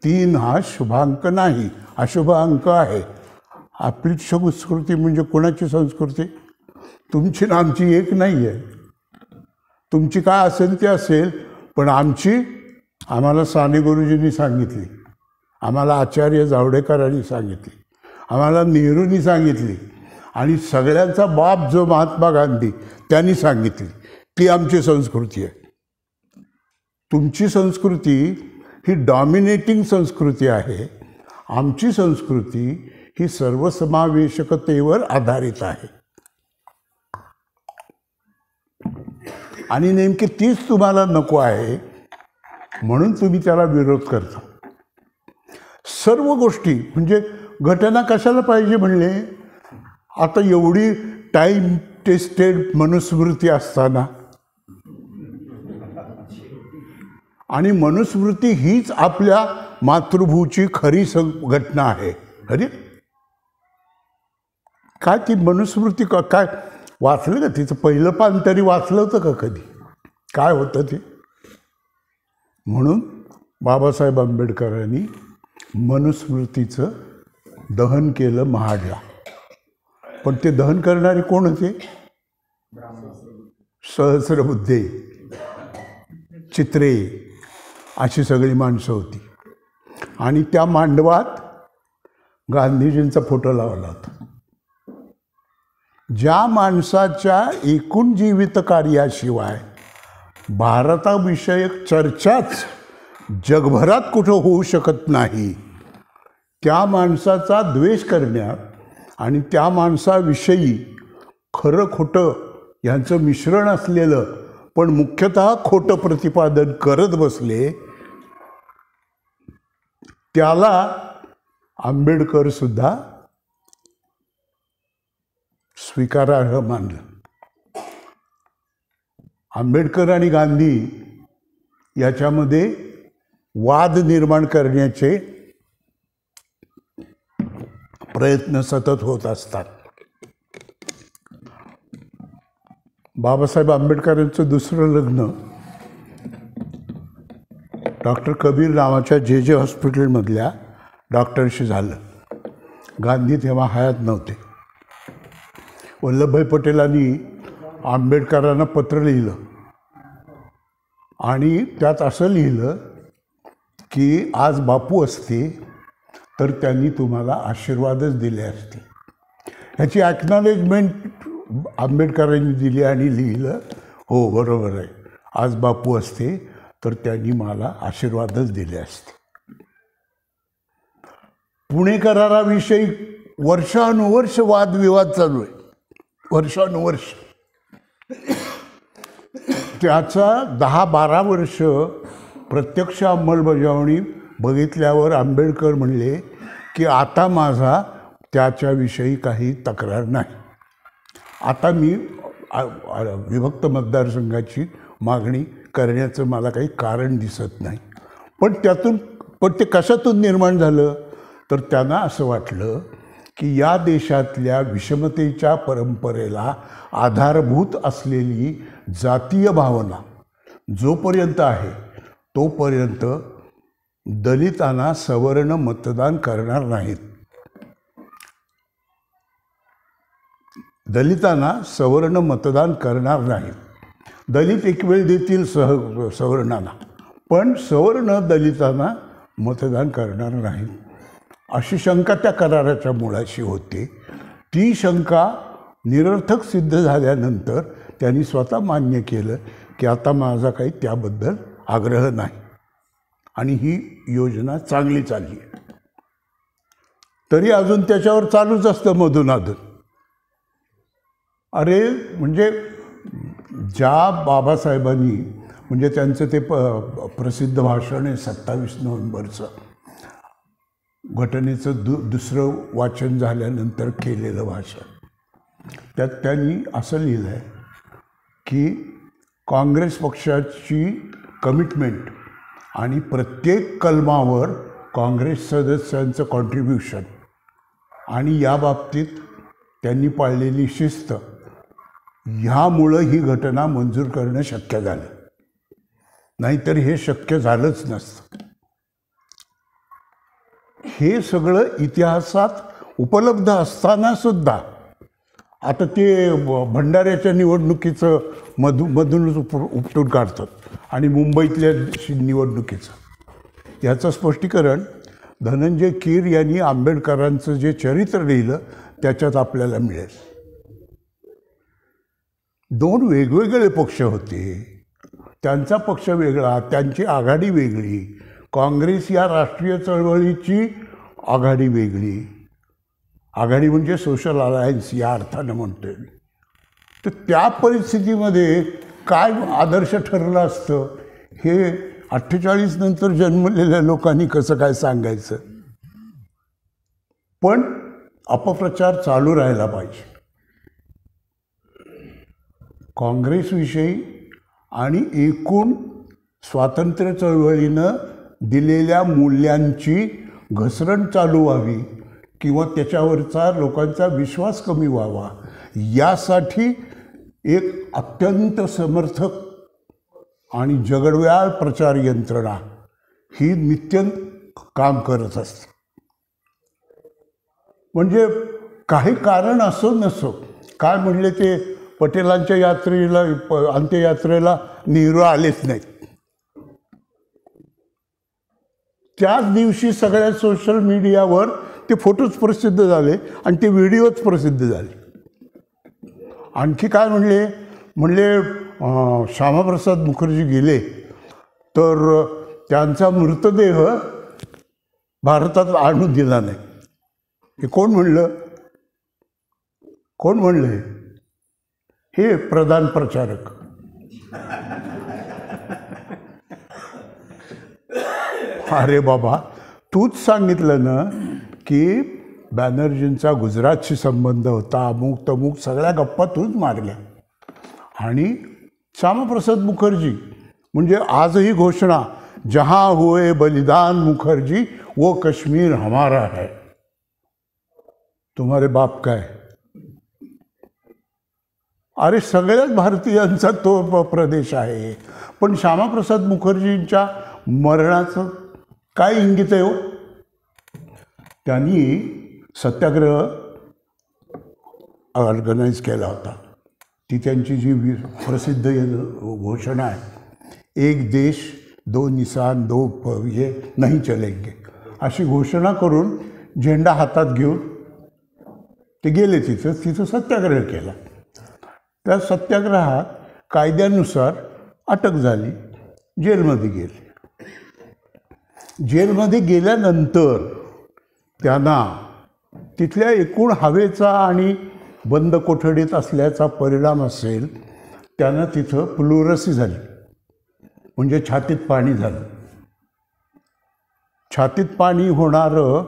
A: 3 हा शुभांक नाही, अशुभ अंक आहे. आपली संस्कृती म्हणजे कोणाची संस्कृती? तुमची ना आमची एक नाही आहे. तुमची काय असेल ते असेल, पण आम्हाला साने गुरुजींनी सांगितली, आम्हाला आचार्य जावडेकरांनी सांगितली, आम्हाला नेहरूंनी सांगितली आणि सगळ्यांचा बाप जो महात्मा गांधी त्यांनी सांगितली, ती आमची संस्कृती आहे. तुमची संस्कृती ही डॉमिनेटिंग संस्कृती आहे. आमची संस्कृती ही सर्वसमावेशकतेवर आधारित आहे. आणि नेमकी तीच तुम्हाला नको आहे म्हणून तुम्ही त्याला विरोध करता. सर्व गोष्टी म्हणजे घटना कशाला पाहिजे म्हणले, आता एवढी टाईम टेस्टेड मनुस्मृती असताना, आणि मनुस्मृती हीच आपल्या मातृभूची खरी घटना आहे. अरे काय ती मनुस्मृती काय वाचलं का? तिचं पहिलं पान तरी वाचलं होतं का कधी? काय होतं ते? म्हणून बाबासाहेब आंबेडकरांनी मनुस्मृतीचं दहन केलं महाडला. पण ते दहन करणारे कोण होते? सहस्रबुद्धे, चित्रे अशी सगळी माणसं होती. आणि त्या मांडवात गांधीजींचा फोटो लावला होता. ज्या माणसाच्या एकूण जीवित कार्याशिवाय भारताविषयक चर्चाच जगभरात कुठं होऊ शकत नाही, त्या माणसाचा द्वेष करण्यात आणि त्या माणसाविषयी खरं खोटं यांचं मिश्रण असलेलं पण मुख्यतः खोटं प्रतिपादन करत बसले, त्याला आंबेडकर सुद्धा स्वीकारार्ह मानलं. आंबेडकर आणि गांधी याच्यामध्ये वाद निर्माण करण्याचे प्रयत्न सतत होत असतात. बाबासाहेब आंबेडकरांचं दुसरं लग्न डॉक्टर कबीर नावाच्या जे हॉस्पिटलमधल्या डॉक्टरशी झालं. गांधी तेव्हा हयात नव्हते. वल्लभभाई पटेलांनी आंबेडकरांना पत्र लिहिलं आणि त्यात असं लिहिलं की आज बापू असते तर त्यांनी तुम्हाला आशीर्वादच दिले असते. ह्याची ॲक्नॉलेजमेंट आंबेडकरांनी दिली आणि लिहिलं, हो बरोबर आहे, आज बापू असते तर त्यांनी मला आशीर्वादच दिले असते. पुणे कराराविषयी वर्षानुवर्ष वादविवाद चालू आहे, वर्षानुवर्ष. त्याचा 10-12 वर्ष प्रत्यक्ष अंमलबजावणी बघितल्यावर आंबेडकर म्हणले की आता माझा त्याच्याविषयी काही तक्रार नाही. आता मी विभक्त मतदारसंघाची मागणी करण्याचं मला काही कारण दिसत नाही. पण ते कशातून निर्माण झालं तर त्यांना असं वाटलं की या देशातल्या विषमतेच्या परंपरेला आधारभूत असलेली जातीय भावना जोपर्यंत आहे तोपर्यंत दलितांना सवर्ण मतदान करणार नाहीत. दलितांना सवर्ण मतदान करणार नाहीत. दलित एक वेळ देतील सवर्णांना, पण सवर्ण दलितांना मतदान करणार नाहीत अशी शंका त्या कराराच्या मुळाशी होती. ती शंका निरर्थक सिद्ध झाल्यानंतर त्यांनी स्वतः मान्य केलं की आता माझा काही त्याबद्दल आग्रह नाही आणि ही योजना चांगली चालली आहे. तरी अजून त्याच्यावर चालूच असतं मधून अधून. अरे म्हणजे ज्या बाबासाहेबांनी म्हणजे त्यांचं ते प्रसिद्ध भाषण आहे 27 नोव्हेंबरचं, घटनेचं दुसरं वाचन झाल्यानंतर केलेलं भाषण, त्यात त्यांनी असं लिहिलं आहे की काँग्रेस पक्षाची कमिटमेंट आणि प्रत्येक कलमावर काँग्रेस सदस्यांचं कॉन्ट्रीब्युशन आणि या बाबतीत त्यांनी पाळलेली शिस्त, ह्यामुळं ही घटना मंजूर करणं शक्य झालं. नाहीतर हे शक्य झालंच नसतं. हे सगळं इतिहासात उपलब्ध असतानासुद्धा आता ते भंडाऱ्याच्या निवडणुकीचं मधूनच उपटून काढतात आणि मुंबईतल्या निवडणुकीचं. याचं स्पष्टीकरण धनंजय कीर यांनी आंबेडकरांचं जे चरित्र लिहिलं त्याच्यात आपल्याला मिळेल. दोन वेगवेगळे पक्ष होते, त्यांचा पक्ष वेगळा, त्यांची आघाडी वेगळी, काँग्रेस या राष्ट्रीय चळवळीची आघाडी वेगळी. आघाडी म्हणजे सोशल अलायन्स या अर्थानं म्हणतोय मी. तर त्या परिस्थितीमध्ये काय आदर्श ठरलं असतं हे 48 नंतर जन्मलेल्या लोकांनी कसं काय सांगायचं. पण अपप्रचार चालू राहायला पाहिजे. काँग्रेसविषयी आणि एकूण स्वातंत्र्य चळवळीनं दिलेल्या मूल्यांची घसरण चालू व्हावी किंवा त्याच्यावरचा लोकांचा विश्वास कमी व्हावा यासाठी एक अत्यंत समर्थक आणि जगडव्याळ प्रचार यंत्रणा ही नित्य काम करत असते. म्हणजे काही कारण असो नसो, काय म्हणले ते पटेलांच्या यात्रेला अंत्ययात्रेला नेहरू आलेच नाहीत. त्याच दिवशी सगळ्या सोशल मीडियावर ते फोटोच प्रसिद्ध झाले आणि ते व्हिडिओच प्रसिद्ध झाले. आणखी काय म्हणले श्यामाप्रसाद मुखर्जी गेले तर त्यांचा मृतदेह भारतात आणू दिला नाही. हे कोण म्हणलं? हे प्रधान प्रचारक. अरे बाबा, तूच सांगितलं ना की बॅनर्जींचा गुजरातशी संबंध होता, अमुक तमुक सगळ्या गप्पा तूच मारल्या. आणि श्यामाप्रसाद मुखर्जी म्हणजे आजही घोषणा, जहाँ हुए बलिदान मुखर्जी वो कश्मीर हमारा है. तुम्हारे बाप काय? अरे सगळ्याच भारतीयांचा तो प्रदेश आहे. पण श्यामाप्रसाद मुखर्जींच्या मरणाचं काय इंगित आहे हो? त्यांनी सत्याग्रह ऑर्गनाईज केला होता. ती त्यांची जी प्रसिद्ध घोषणा आहे, एक देश दो निशान दो ये नहीं चलेंगे, अशी घोषणा करून झेंडा हातात घेऊन ते गेले. तिथं सत्याग्रह केला. त्या सत्याग्रहात कायद्यानुसार अटक झाली, जेलमध्ये गेले. जेलमध्ये गेल्यानंतर त्यांना तिथल्या एकूण हवेचा आणि बंद कोठडीत असल्याचा परिणाम असेल, त्यांना तिथं प्लुरसी झाली, म्हणजे छातीत पाणी झालं. छातीत पाणी होणारं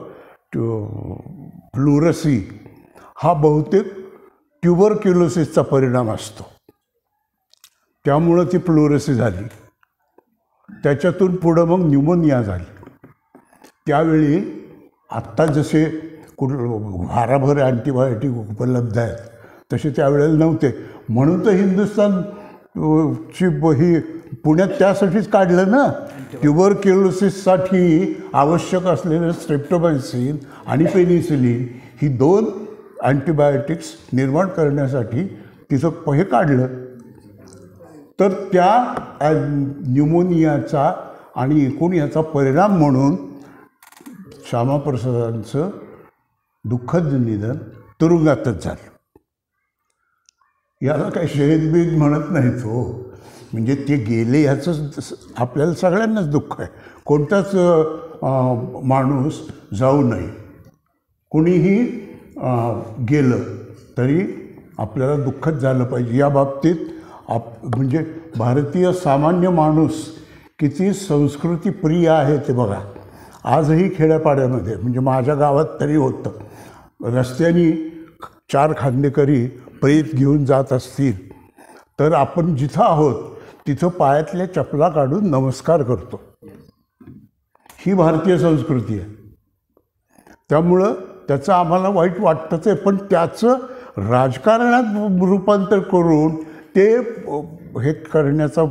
A: प्लुरसी हा बहुतेक ट्युबरक्युलोसिसचा परिणाम असतो. त्यामुळं ती प्लुरसी झाली. त्याच्यातून पुढं मग न्यूमोनिया झाली. त्यावेळी आत्ता जसे भाराभर अँटीबायोटिक उपलब्ध आहेत तसे त्यावेळेला नव्हते. म्हणून तर हिंदुस्थानची ही पुण्यात त्यासाठीच काढलं ना, ट्युबरक्युलोसिससाठी आवश्यक असलेलं स्ट्रेप्टोमायसिन आणि पेनिसिलिन ही 2 अँटीबायोटिक्स निर्माण करण्यासाठी तिथं हे काढलं. तर त्या न्यूमोनियाचा आणि एकूण याचा परिणाम म्हणून श्यामाप्रसादांचं दुःखद निधन तुरुंगातच झालं. याला काही शहीद म्हणत नाहीत हो. म्हणजे ते गेले ह्याचं आपल्याला सगळ्यांनाच दुःख आहे. कोणताच माणूस जाऊ नये. कुणीही गेलं तरी आपल्याला दुःखच झालं पाहिजे. या बाबतीत म्हणजे भारतीय सामान्य माणूस किती संस्कृतीप्रिय आहे ते बघा. आजही खेड्यापाड्यामध्ये म्हणजे माझ्या गावात तरी होतं, रस्त्याने 4 खांदेकरी प्रेत घेऊन जात असतील तर आपण जिथं आहोत तिथं पायातल्या चपला काढून नमस्कार करतो. ही भारतीय संस्कृती आहे. त्यामुळं त्याचं आम्हाला वाईट वाटतंच आहे, पण त्याचं राजकारणात रूपांतर करून ते हे करण्याचा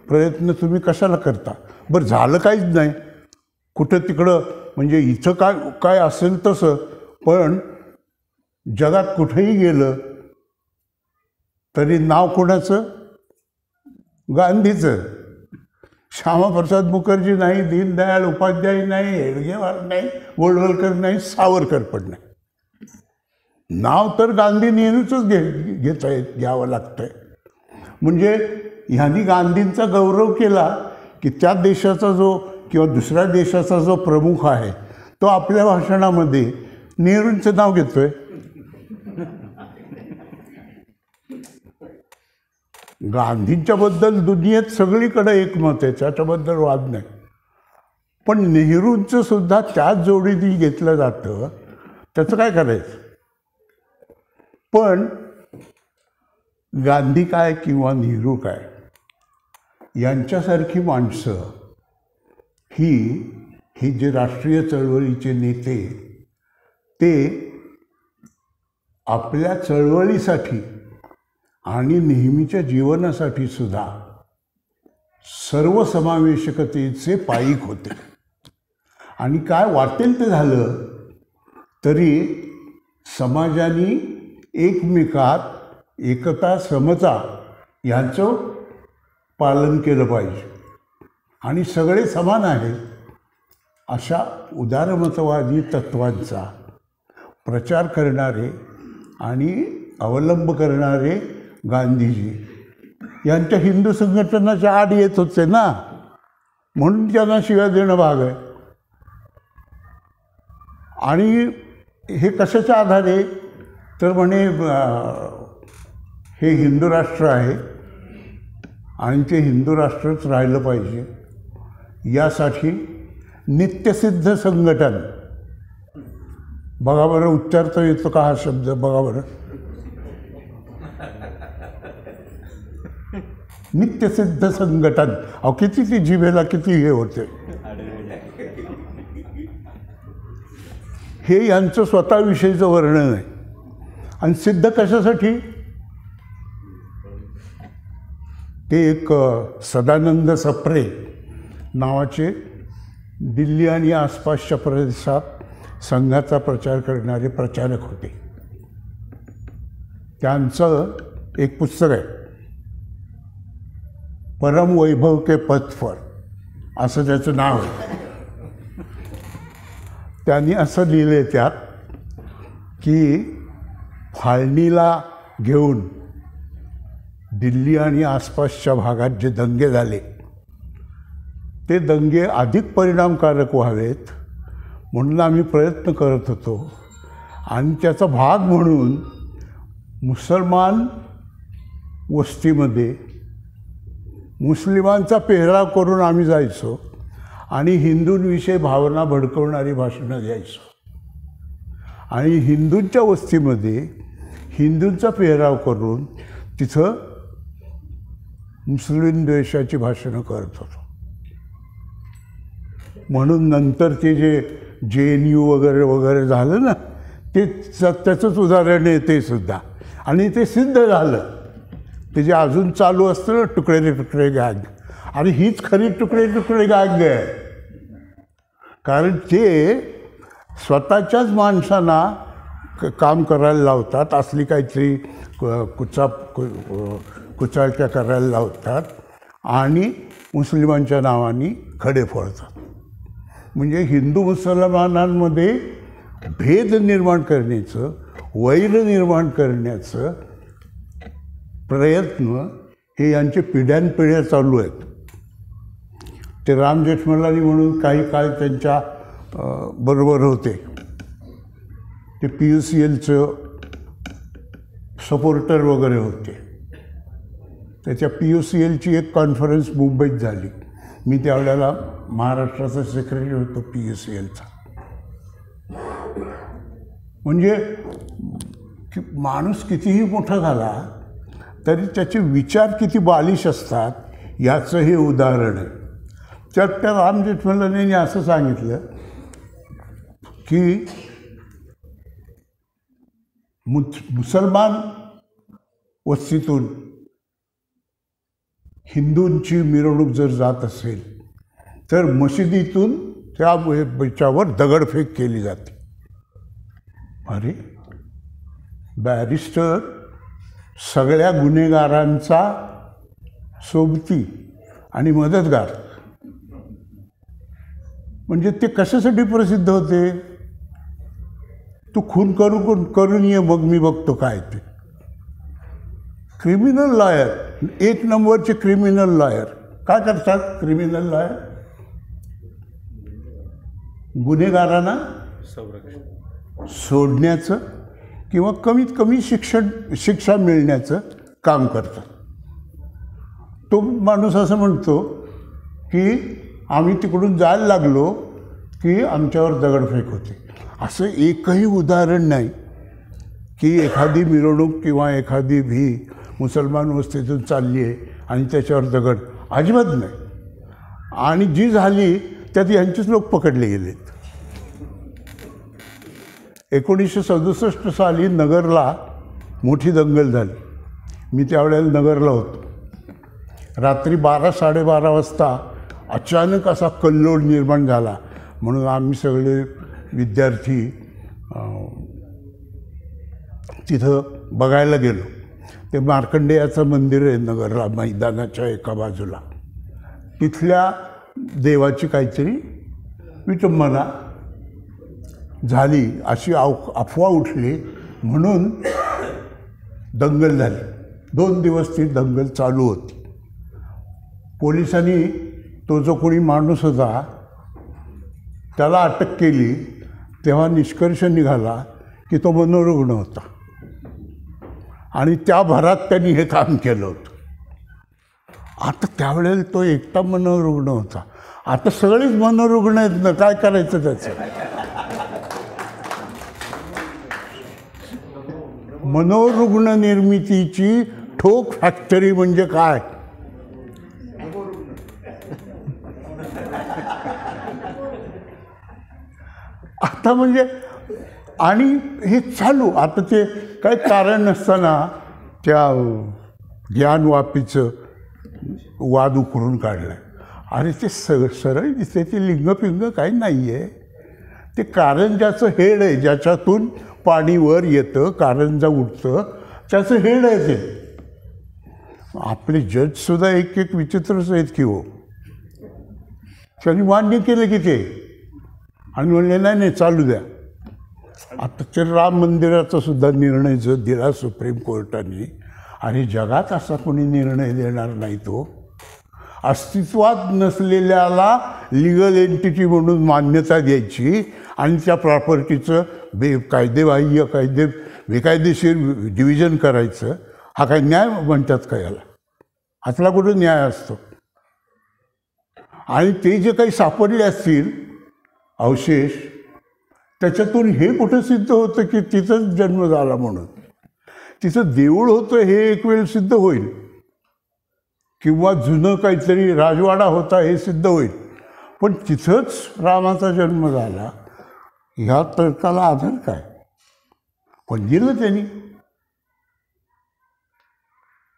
A: प्रयत्न तुम्ही कशाला करता? बरं, झालं काहीच नाही, कुठं तिकडं म्हणजे इथं काय काय असेल तसं, पण जगात कुठेही गेलं तरी नाव कोणाचं? गांधीचं. श्यामाप्रसाद मुखर्जी नाही, दीनदयाळ उपाध्याय नाही, हेडगेवार नाही, गोळवलकर नाही, सावरकर पण नाही. नाव तर गांधी नेहमीच घ्यावं लागतंय. म्हणजे ह्यांनी गांधींचा गौरव केला की त्या देशाचा जो किंवा दुसऱ्या देशाचा जो प्रमुख आहे तो आपल्या भाषणामध्ये नेहरूंचं नाव घेतोय. गांधींच्याबद्दल दुनियेत सगळीकडे एकमत आहे, त्याच्याबद्दल वाद नाही. पण नेहरूंचं सुद्धा त्याच जोडीने घेतलं जातं, त्याचं काय करायचं? पण गांधी काय किंवा नेहरू काय, यांच्यासारखी माणसं ही जे राष्ट्रीय चळवळीचे नेते, ते आपल्या चळवळीसाठी आणि नेहमीच्या जीवनासाठी सुद्धा सर्वसमावेशकतेचे पाईक होते. आणि काय वाटेल ते झालं तरी समाजाने एकमेकात एकता समता ह्यांचं पालन केलं पाहिजे आणि सगळे समान आहेत अशा उदारमतवादी तत्वांचा प्रचार करणारे आणि अवलंब करणारे गांधीजी यांच्या हिंदू संघटनाच्या आड येत होते ना, म्हणून त्यांना शिव्या देणं भाग आहे. आणि हे कशाच्या आधारे? तर म्हणे हे हिंदू राष्ट्र आहे आणि ते हिंदू राष्ट्रच राहिलं पाहिजे, यासाठी नित्यसिद्ध संघटन. बघा बरं, उच्चारता येतो का हा शब्द? बघा बरं, नित्यसिद्ध संघटन. अहो, किती ती जिभेला किती हे होते. हे यांचं स्वतःविषयीचं वर्णन आहे. आणि सिद्ध कशासाठी? ते एक सदानंद सप्रे नावाचे दिल्ली आणि आसपासच्या प्रदेशात संघाचा प्रचार करणारे प्रचारक होते. त्यांचं एक पुस्तक आहे, परम वैभव के पथ पर, असं त्याचं नाव आहे. त्यांनी असं लिहिलं त्यात की फाळणीला घेऊन दिल्ली आणि आसपासच्या भागात जे दंगे झाले ते दंगे अधिक परिणामकारक व्हावेत म्हणून आम्ही प्रयत्न करत होतो. आणि त्याचा भाग म्हणून मुसलमान वस्तीमध्ये मुस्लिमांचा पेहराव करून आम्ही जायचो आणि हिंदूंविषयी भावना भडकवणारी भाषणं द्यायचो. आणि हिंदूंच्या वस्तीमध्ये हिंदूंचा पेहराव करून तिथं मुस्लिम द्वेषाची भाषणं करत होतो. म्हणून नंतर ते जे JNU वगैरे वगैरे झालं ना, ते त्याचंच उदाहरण आहे ते सुद्धा. आणि ते सिद्ध झालं. ते जे अजून चालू असतं ना, तुकडे रे तुकडे गॅंग, आणि हीच खरी तुकडे तुकडे गॅंग आहे. कारण ते स्वतःच्याच माणसांना काम करायला लावतात, असली काहीतरी कुचाळक्या करायला लावतात आणि मुस्लिमांच्या नावाने खडे फोडतात. म्हणजे हिंदू मुसलमानांमध्ये भेद निर्माण करण्याचं, वैर निर्माण करण्याचं प्रयत्न हे यांचे पिढ्यानपिढ्या चालू आहेत. ते राम जेठमलानी म्हणून काही काळ त्यांच्या बरोबर होते. ते PUCLचं सपोर्टर वगैरे होते. त्याच्या PUCLची एक कॉन्फरन्स मुंबईत झाली. मी त्यावेळेला महाराष्ट्राचा सेक्रेटरी होतो PUCLचा. म्हणजे माणूस कितीही मोठा झाला तरी त्याचे विचार किती बालिश असतात याचं हे उदाहरण आहे. त्यात त्या राम जेठमलानींनी असं सांगितलं की मुसलमान वस्तीतून हिंदूंची मिरवणूक जर जात असेल तर मशिदीतून त्या याच्यावर दगडफेक केली जाते. अरे बॅरिस्टर सगळ्या गुन्हेगारांचा सोबती आणि मदतगार, म्हणजे ते कशासाठी प्रसिद्ध होते? तू खून करून ये मग मी बघतो काय ते. क्रिमिनल लॉयर, 1 नंबरचे क्रिमिनल लॉयर काय करतात? क्रिमिनल लॉयर गुन्हेगारांना सोडण्याचं किंवा कमीत कमी शिक्षा मिळण्याचं काम करतात. तो माणूस असं म्हणतो की आम्ही तिकडून जायला लागलो की आमच्यावर दगडफेक होते. असं एकही उदाहरण नाही की एखादी मिरवणूक किंवा एखादी भी मुसलमान वस्तीतून चालली आहे आणि त्याच्यावर दगड, अजिबात नाही. आणि जी झाली त्यात यांचेच लोक पकडले गेलेत. 1967 साली नगरला मोठी दंगल झाली. मी त्यावेळेला नगरला होतो. रात्री 12-12:30 वाजता अचानक असा कल्लोळ निर्माण झाला. म्हणून आम्ही सगळे विद्यार्थी तिथं बघायला गेलो. ते मार्कंडेयाचं मंदिर आहे नगरला, मैदानाच्या एका बाजूला. तिथल्या देवाची काहीतरी विटंबना झाली अशी अफवा उठली म्हणून दंगल झाली. 2 दिवस ती दंगल चालू होती. पोलिसांनी तो जो कोणी माणूस होता त्याला अटक केली. तेव्हा निष्कर्ष निघाला की तो मनोरुग्ण होता आणि त्या भरात त्यांनी हे काम केलं होतं. आता त्यावेळेला तो एकटा मनोरुग्ण होता. आता सगळेच मनोरुग्ण आहेत ना, काय करायचं त्याचं? मनोरुग्ण निर्मितीची ठोक फॅक्टरी म्हणजे काय? आता म्हणजे आणि हे चालू. आता ते काही कारण नसताना त्या ज्ञानवापीचं वाद उकरून काढलं. अरे ते सरळ दिसते, ते लिंगपिंग काही नाही आहे. ते कारंजाचं हेड आहे, ज्याच्यातून पाणी वर येतं, कारंजा उठतं, त्याचं हेड आहे ते. आपले जजसुद्धा एक विचित्रच आहेत की हो. त्यांनी मान्य केलं की ते आणि म्हणले नाही चालू द्या. आता ते राम मंदिराचा सुद्धा निर्णय जो दिला सुप्रीम कोर्टाने, आणि जगात असा कोणी निर्णय देणार नाही. तो अस्तित्वात नसलेल्याला लिगल एंटिटी म्हणून मान्यता द्यायची आणि त्या प्रॉपर्टीचं कायदेबाह्य बेकायदेशीर डिव्हिजन करायचं, हा काय न्याय म्हणतात का याला? आतला कुठं न्याय असतो? आणि ते जे काही सापडले असतील अवशेष, त्याच्यातून हे कुठं सिद्ध होतं की तिथंच जन्म झाला म्हणून? तिथं देऊळ होतं हे एक वेळ सिद्ध होईल, किंवा जुनं काहीतरी राजवाडा होता हे सिद्ध होईल, पण तिथंच रामाचा जन्म झाला ह्या तर्काला आधार काय? पण दिलं त्यांनी,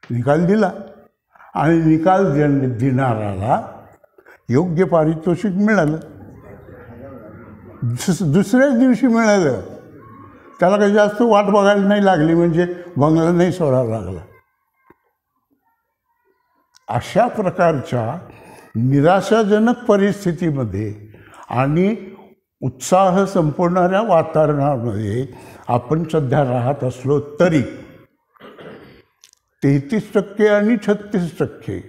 A: निकाल दिला आणि निकाल देणाऱ्याला योग्य पारितोषिक मिळालं. दुसऱ्याच दिवशी मिळालं. त्याला काही जास्त वाट बघायला नाही लागली, म्हणजे बंगला नाही सोडायला लागला. अशा प्रकारच्या निराशाजनक परिस्थितीमध्ये आणि उत्साह संपवणाऱ्या वातावरणामध्ये आपण सध्या राहत असलो तरी 33% आणि 36%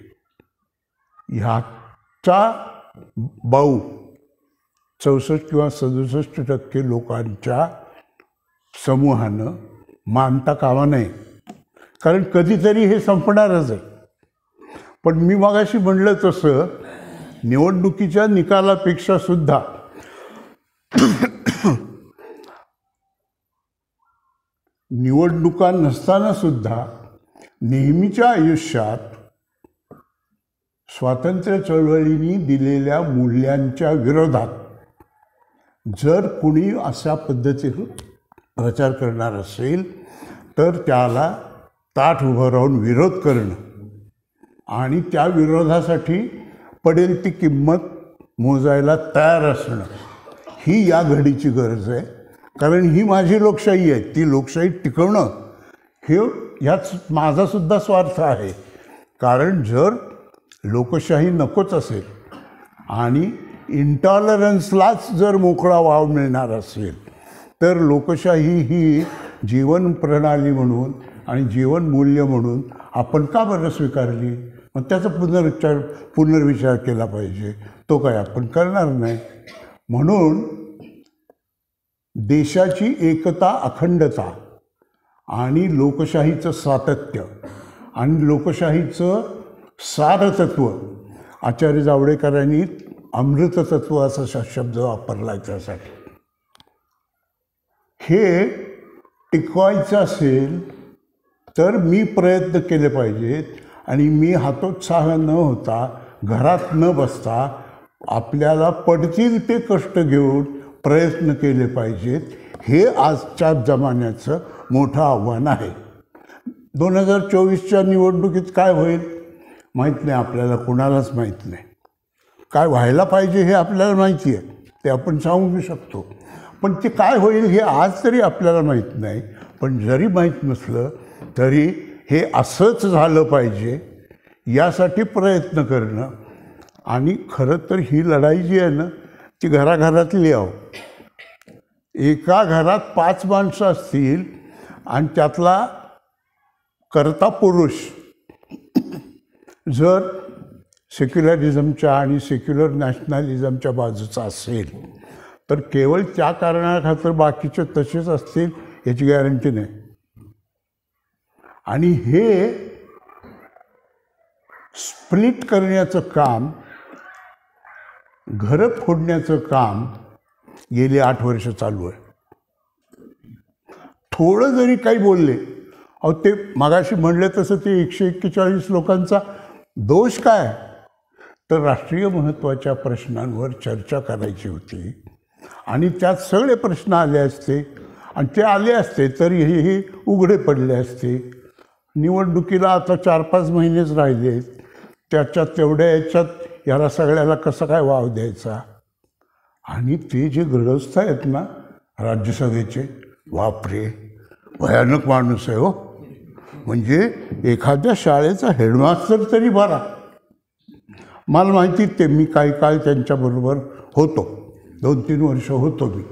A: ह्याचा बाऊ 64 किंवा 67% लोकांच्या समूहानं मानता कामा नये. कारण कधीतरी हे संपणारच आहे. पण मी मगाशी म्हणलं तसं निवडणुकीच्या निकालापेक्षा सुद्धा निवडणुका नसताना सुद्धा नेहमीच्या आयुष्यात स्वातंत्र्य चळवळीने दिलेल्या मूल्यांच्या विरोधात जर कुणी अशा पद्धतीने प्रचार करणार असेल तर त्याला ताठ उभं राहून विरोध करणं आणि त्या विरोधासाठी पडेल ती किंमत मोजायला तयार असणं ही या घडीची गरज आहे. कारण ही माझी लोकशाही आहे, ती लोकशाही टिकवणं हे ह्याच माझासुद्धा स्वार्थ आहे. कारण जर लोकशाही नकोच असेल आणि इंटॉलरन्सलाच जर मोकळा वाव मिळणार असेल तर लोकशाही ही जीवन प्रणाली म्हणून आणि जीवनमूल्य म्हणून आपण का बरं स्वीकारली? मग त्याचा पुनर्विचार केला पाहिजे. तो काय आपण करणार नाही. म्हणून देशाची एकता, अखंडता आणि लोकशाहीचं सातत्य आणि लोकशाहीचं सारतत्व, आचार्य जावडेकरांनी अमृततत्व असा शब्द वापरला त्यासाठी. हे टिकवायचं असेल तर मी प्रयत्न केले पाहिजेत आणि मी हातोत्साह न होता, घरात न बसता आपल्याला पडतील ते कष्ट घेऊन प्रयत्न केले पाहिजेत. हे आजच्या जमान्याचं मोठं आव्हान आहे. 2024च्या निवडणुकीत काय होईल माहीत नाही, आपल्याला कुणालाच माहीत नाही. काय व्हायला पाहिजे हे आपल्याला माहिती आहे, ते आपण सांगू शकतो. पण ते काय होईल हे आज तरी आपल्याला माहीत नाही. पण जरी माहीत नसलं तरी हे असंच झालं पाहिजे यासाठी प्रयत्न करणं. आणि खरं तर ही लढाई जी आहे ना ती घराघरातली आहे. एका घरात 5 माणसं असतील आणि त्यातला कर्ता पुरुष जर सेक्युलरिझमच्या आणि सेक्युलर नॅशनलिझमच्या बाजूचा असेल तर केवळ त्या कारणाखातर बाकीचे तसेच असतील याची गॅरंटी नाही. आणि हे स्प्लिट करण्याचं काम, घरं फोडण्याचं काम गेली 8 वर्ष चालू आहे. थोडं जरी काही बोलले, अहो ते मगाशी म्हणले तसं ते 141 लोकांचा दोष काय, तर राष्ट्रीय महत्त्वाच्या प्रश्नांवर चर्चा करायची होती आणि त्यात सगळे प्रश्न आले असते आणि ते आले असते तर हे उघडे पडले असते. निवडणुकीला आता 4-5 महिनेच राहिले, त्याच्यात तेवढ्या याच्यात याला सगळ्याला कसा काय वाव द्यायचा. आणि ते जे गृहस्थ आहेत ना राज्यसभेचे, बापरे भयानक माणूस आहे हो. म्हणजे एखाद्या शाळेचा हेडमास्टर तरी बरा. मला माहिती ते, मी काही काळ त्यांच्याबरोबर होतो, 2-3 वर्ष होतो मी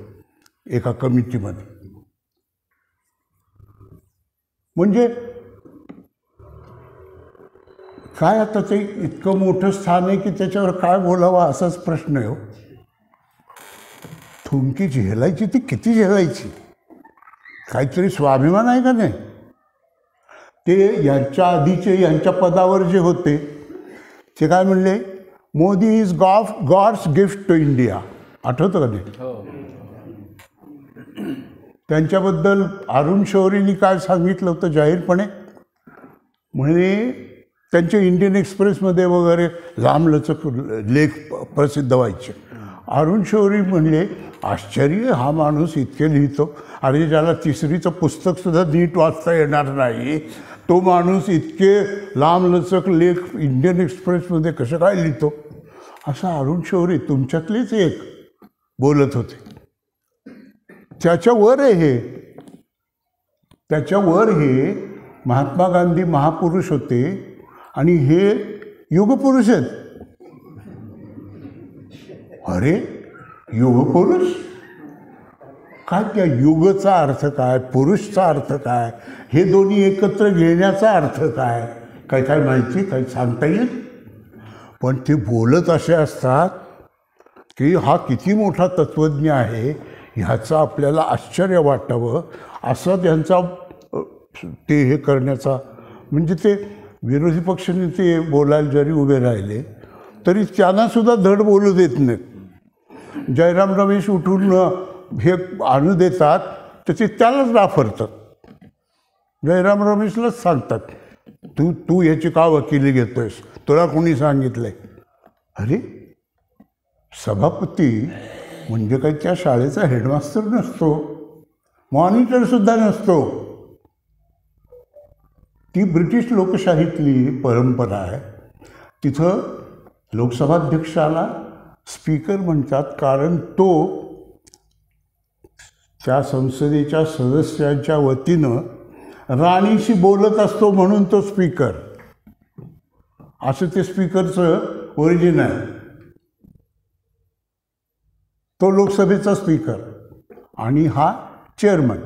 A: एका कमिटीमध्ये. म्हणजे काय आता ते इतकं मोठं स्थान आहे की त्याच्यावर काय बोलावं असाच प्रश्न आहे हो. थुंकी झेलायची ती किती झेलायची, काहीतरी स्वाभिमान आहे का नाही. ते यांच्या आधीचे यांच्या पदावर जे होते ते काय म्हणले, Modi is God's gift to India. आठवतं का नाही? त्यांच्याबद्दल अरुण शौरींनी काय सांगितलं होतं जाहीरपणे, म्हणे त्यांचे इंडियन एक्सप्रेसमध्ये वगैरे लांबलचक लेख प्रसिद्ध व्हायचे. अरुण शौरी म्हणले, आश्चर्य हा माणूस इतके लिहितो, अरे ज्याला 3रीचं पुस्तकसुद्धा नीट वाचता येणार नाही तो माणूस इतके लांबलचक लेख इंडियन एक्सप्रेसमध्ये कसं काय लिहितो. असं अरुण शौरी तुमच्यातलेच एक बोलत होते. त्याच्यावर आहे हे, त्याच्यावर हे महात्मा गांधी महापुरुष होते आणि हे युगपुरुष आहेत. अरे युगपुरुष काय, त्या युगचा अर्थ काय, पुरुषचा अर्थ काय, हे दोन्ही एकत्र घेण्याचा अर्थ काय, काय काय माहिती, काही सांगता येईल. पण ते बोलत असे असतात की हा किती मोठा तत्त्वज्ञ आहे ह्याचं आपल्याला आश्चर्य वाटावं असं त्यांचा ते हे करण्याचा. म्हणजे ते विरोधी पक्षनेते बोलायला जरी उभे राहिले तरी त्यांनासुद्धा धड बोलू देत नाहीत. जयराम रमेश उठून हे आणू देतात तर ते त्यालाच डाफरतात, जयराम रमेशलाच सांगतात तू तू याची का वकिली घेतोयस, तुला कोणी सांगितलंय? अरे, सभापती म्हणजे काही त्या शाळेचा हेडमास्तर नसतो, मॉनिटरसुद्धा नसतो. ती ब्रिटिश लोकशाहीतली परंपरा आहे. तिथं लोकसभाध्यक्षाला स्पीकर म्हणतात, कारण तो त्या संसदेच्या सदस्यांच्या वतीनं राणीशी बोलत असतो, म्हणून तो स्पीकर. असं ते स्पीकरचं ओरिजिन आहे. तो लोकसभेचा स्पीकर आणि हा चेअरमन.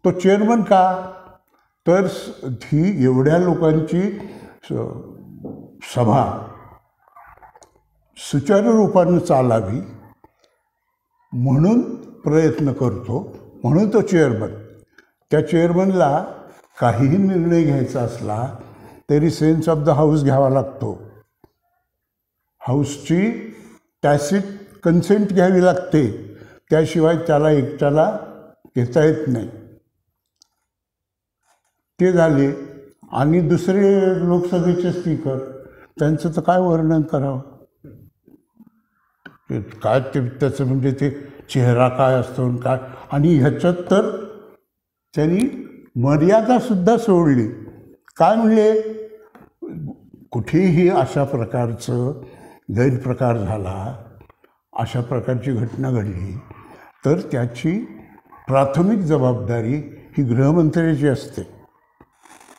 A: तो चेअरमन का, तर ही एवढ्या लोकांची सभा सुचारू रूपानं चालावी म्हणून प्रयत्न करतो, म्हणून तो चेअरमन. त्या चेअरमनला काहीही निर्णय घ्यायचा असला तरी सेन्स ऑफ द हाऊस घ्यावा लागतो. हाऊसची टॅसिट कन्सेंट घ्यावी लागते, त्याशिवाय त्याला एकट्याला घेता येत नाही. ते झाले. आणि दुसरे लोकसभेचे स्पीकर, त्यांचं तर काय वर्णन करावं. काय ते त्याचं म्हणजे ते चेहरा काय असतो काय. आणि ह्याच्यात तर त्यांनी मर्यादासुद्धा सोडली. काय म्हणले, कुठेही अशा प्रकारचं गैरप्रकार झाला, अशा प्रकारची घटना घडली तर त्याची प्राथमिक जबाबदारी ही गृहमंत्र्याची असते.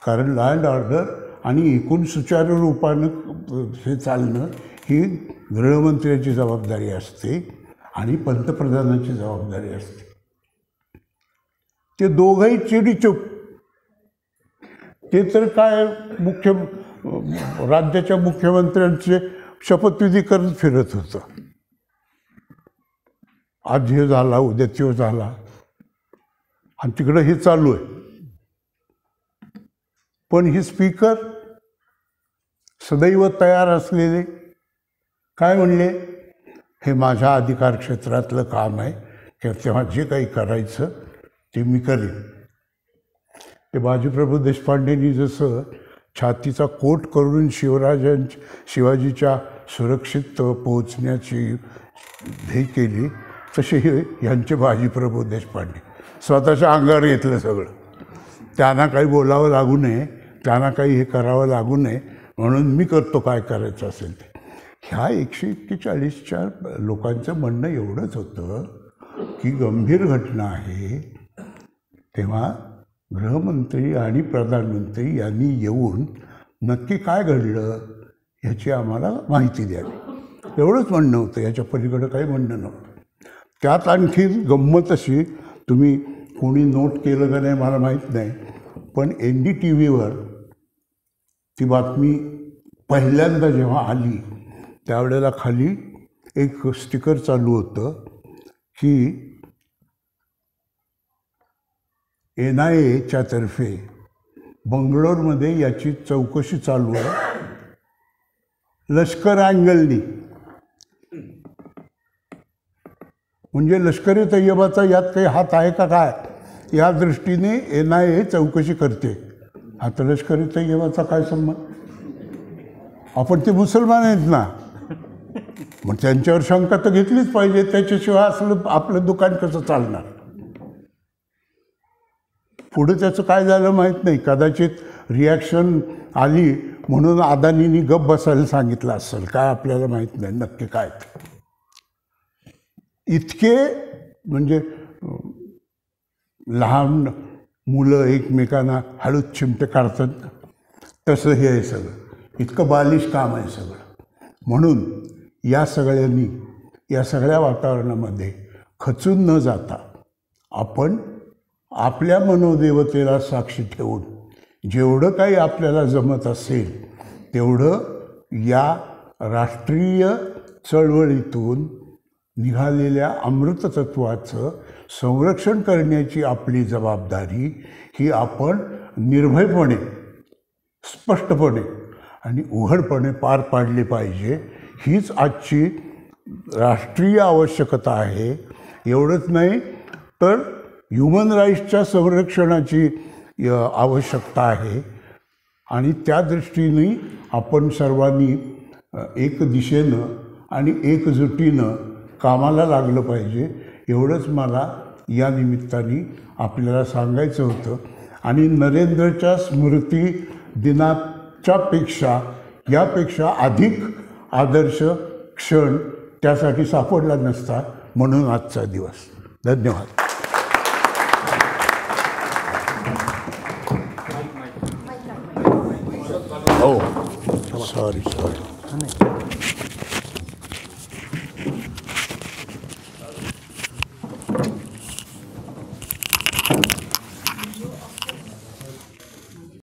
A: कारण लॉ अँड ऑर्डर आणि एकूण सुचारू रूपानं हे चालणं ही गृहमंत्र्याची जबाबदारी असते आणि पंतप्रधानाची जबाबदारी असते. ते दोघंही चिडीचूप. ते तर काय राज्याच्या मुख्यमंत्र्यांचे शपथविधी करत फिरत होतं. आज हे झाला, उद्या तो झाला, आणि तिकडं हे चालू आहे. पण हे स्पीकर सदैव तयार असलेले काय म्हणले, हे माझ्या अधिकार क्षेत्रातलं काम आहे, की तेव्हा जे काही करायचं ते मी करेन. ते बाजीप्रभू देशपांडेंनी जसं छातीचा कोट करून शिवाजीच्या सुरक्षित पोहोचण्याची हे केली, तसे हे यांचे बाजीप्रभू देशपांडे स्वतःच्या अंगावर घेतलं सगळं. त्यांना काही बोलावं लागू नये, त्यांना काही हे करावं लागू नये, म्हणून मी करतो काय करायचं असेल ते. ह्या 141 लोकांचं म्हणणं एवढंच होतं की गंभीर घटना आहे, तेव्हा गृहमंत्री आणि प्रधानमंत्री यांनी येऊन नक्की काय घडलं ह्याची आम्हाला माहिती द्यावी, एवढंच म्हणणं होतं. याच्या पलीकडं काही म्हणणं नव्हतं. त्यात आणखी गंमत अशी, तुम्ही कोणी नोट केलं का नाही मला माहीत नाही, पण NDTVवर ती बातमी पहिल्यांदा जेव्हा आली त्यावेळेला खाली एक स्टिकर चालू होतं की NIAच्या तर्फे बंगलोरमध्ये याची चौकशी चालू आहे लष्कर अँगलनी. म्हणजे लष्करी तय्यबाचा यात काही हात आहे का काय, या दृष्टीने NIA चौकशी करते. आता लष्करी तय्यबाचा काय संबंध, आपण ते मुसलमान आहेत ना, मग त्यांच्यावर शंका तर घेतलीच पाहिजे, त्याच्याशिवाय असलं आपलं दुकान कसं चालणार. पुढं त्याचं काय झालं माहीत नाही, कदाचित रिॲक्शन आली म्हणून अदानींनी गप्प बसायला सांगितलं असेल, काय आपल्याला माहीत नाही नक्की काय. इतके म्हणजे लहान मुलं एकमेकांना हळूच चिमटे काढतात, तसं हे आहे सगळं. इतकं बालिश काम आहे सगळं. म्हणून या सगळ्यांनी, या सगळ्या वातावरणामध्ये खचून न जाता आपण आपल्या मनोदेवतेला साक्षी ठेवून जेवढं काही आपल्याला जमत असेल तेवढं या राष्ट्रीय चळवळीतून निघालेल्या अमृततत्वाचं संरक्षण करण्याची आपली जबाबदारी ही आपण निर्भयपणे, स्पष्टपणे आणि उघडपणे पार पाडली पाहिजे. हीच आजची राष्ट्रीय आवश्यकता आहे. एवढंच नाही तर ह्युमन राईट्सच्या संरक्षणाची आवश्यकता आहे. आणि त्या दृष्टीने आपण सर्वांनी एक दिशेनं आणि एकजुटीनं कामाला लागलं पाहिजे, एवढंच मला या निमित्ताने आपल्याला सांगायचं होतं. आणि नरेंद्रच्या स्मृती दिनाच्यापेक्षा यापेक्षा अधिक आदर्श क्षण त्यासाठी सापडला नसता, म्हणून आजचा दिवस. धन्यवाद. Oh, sorry.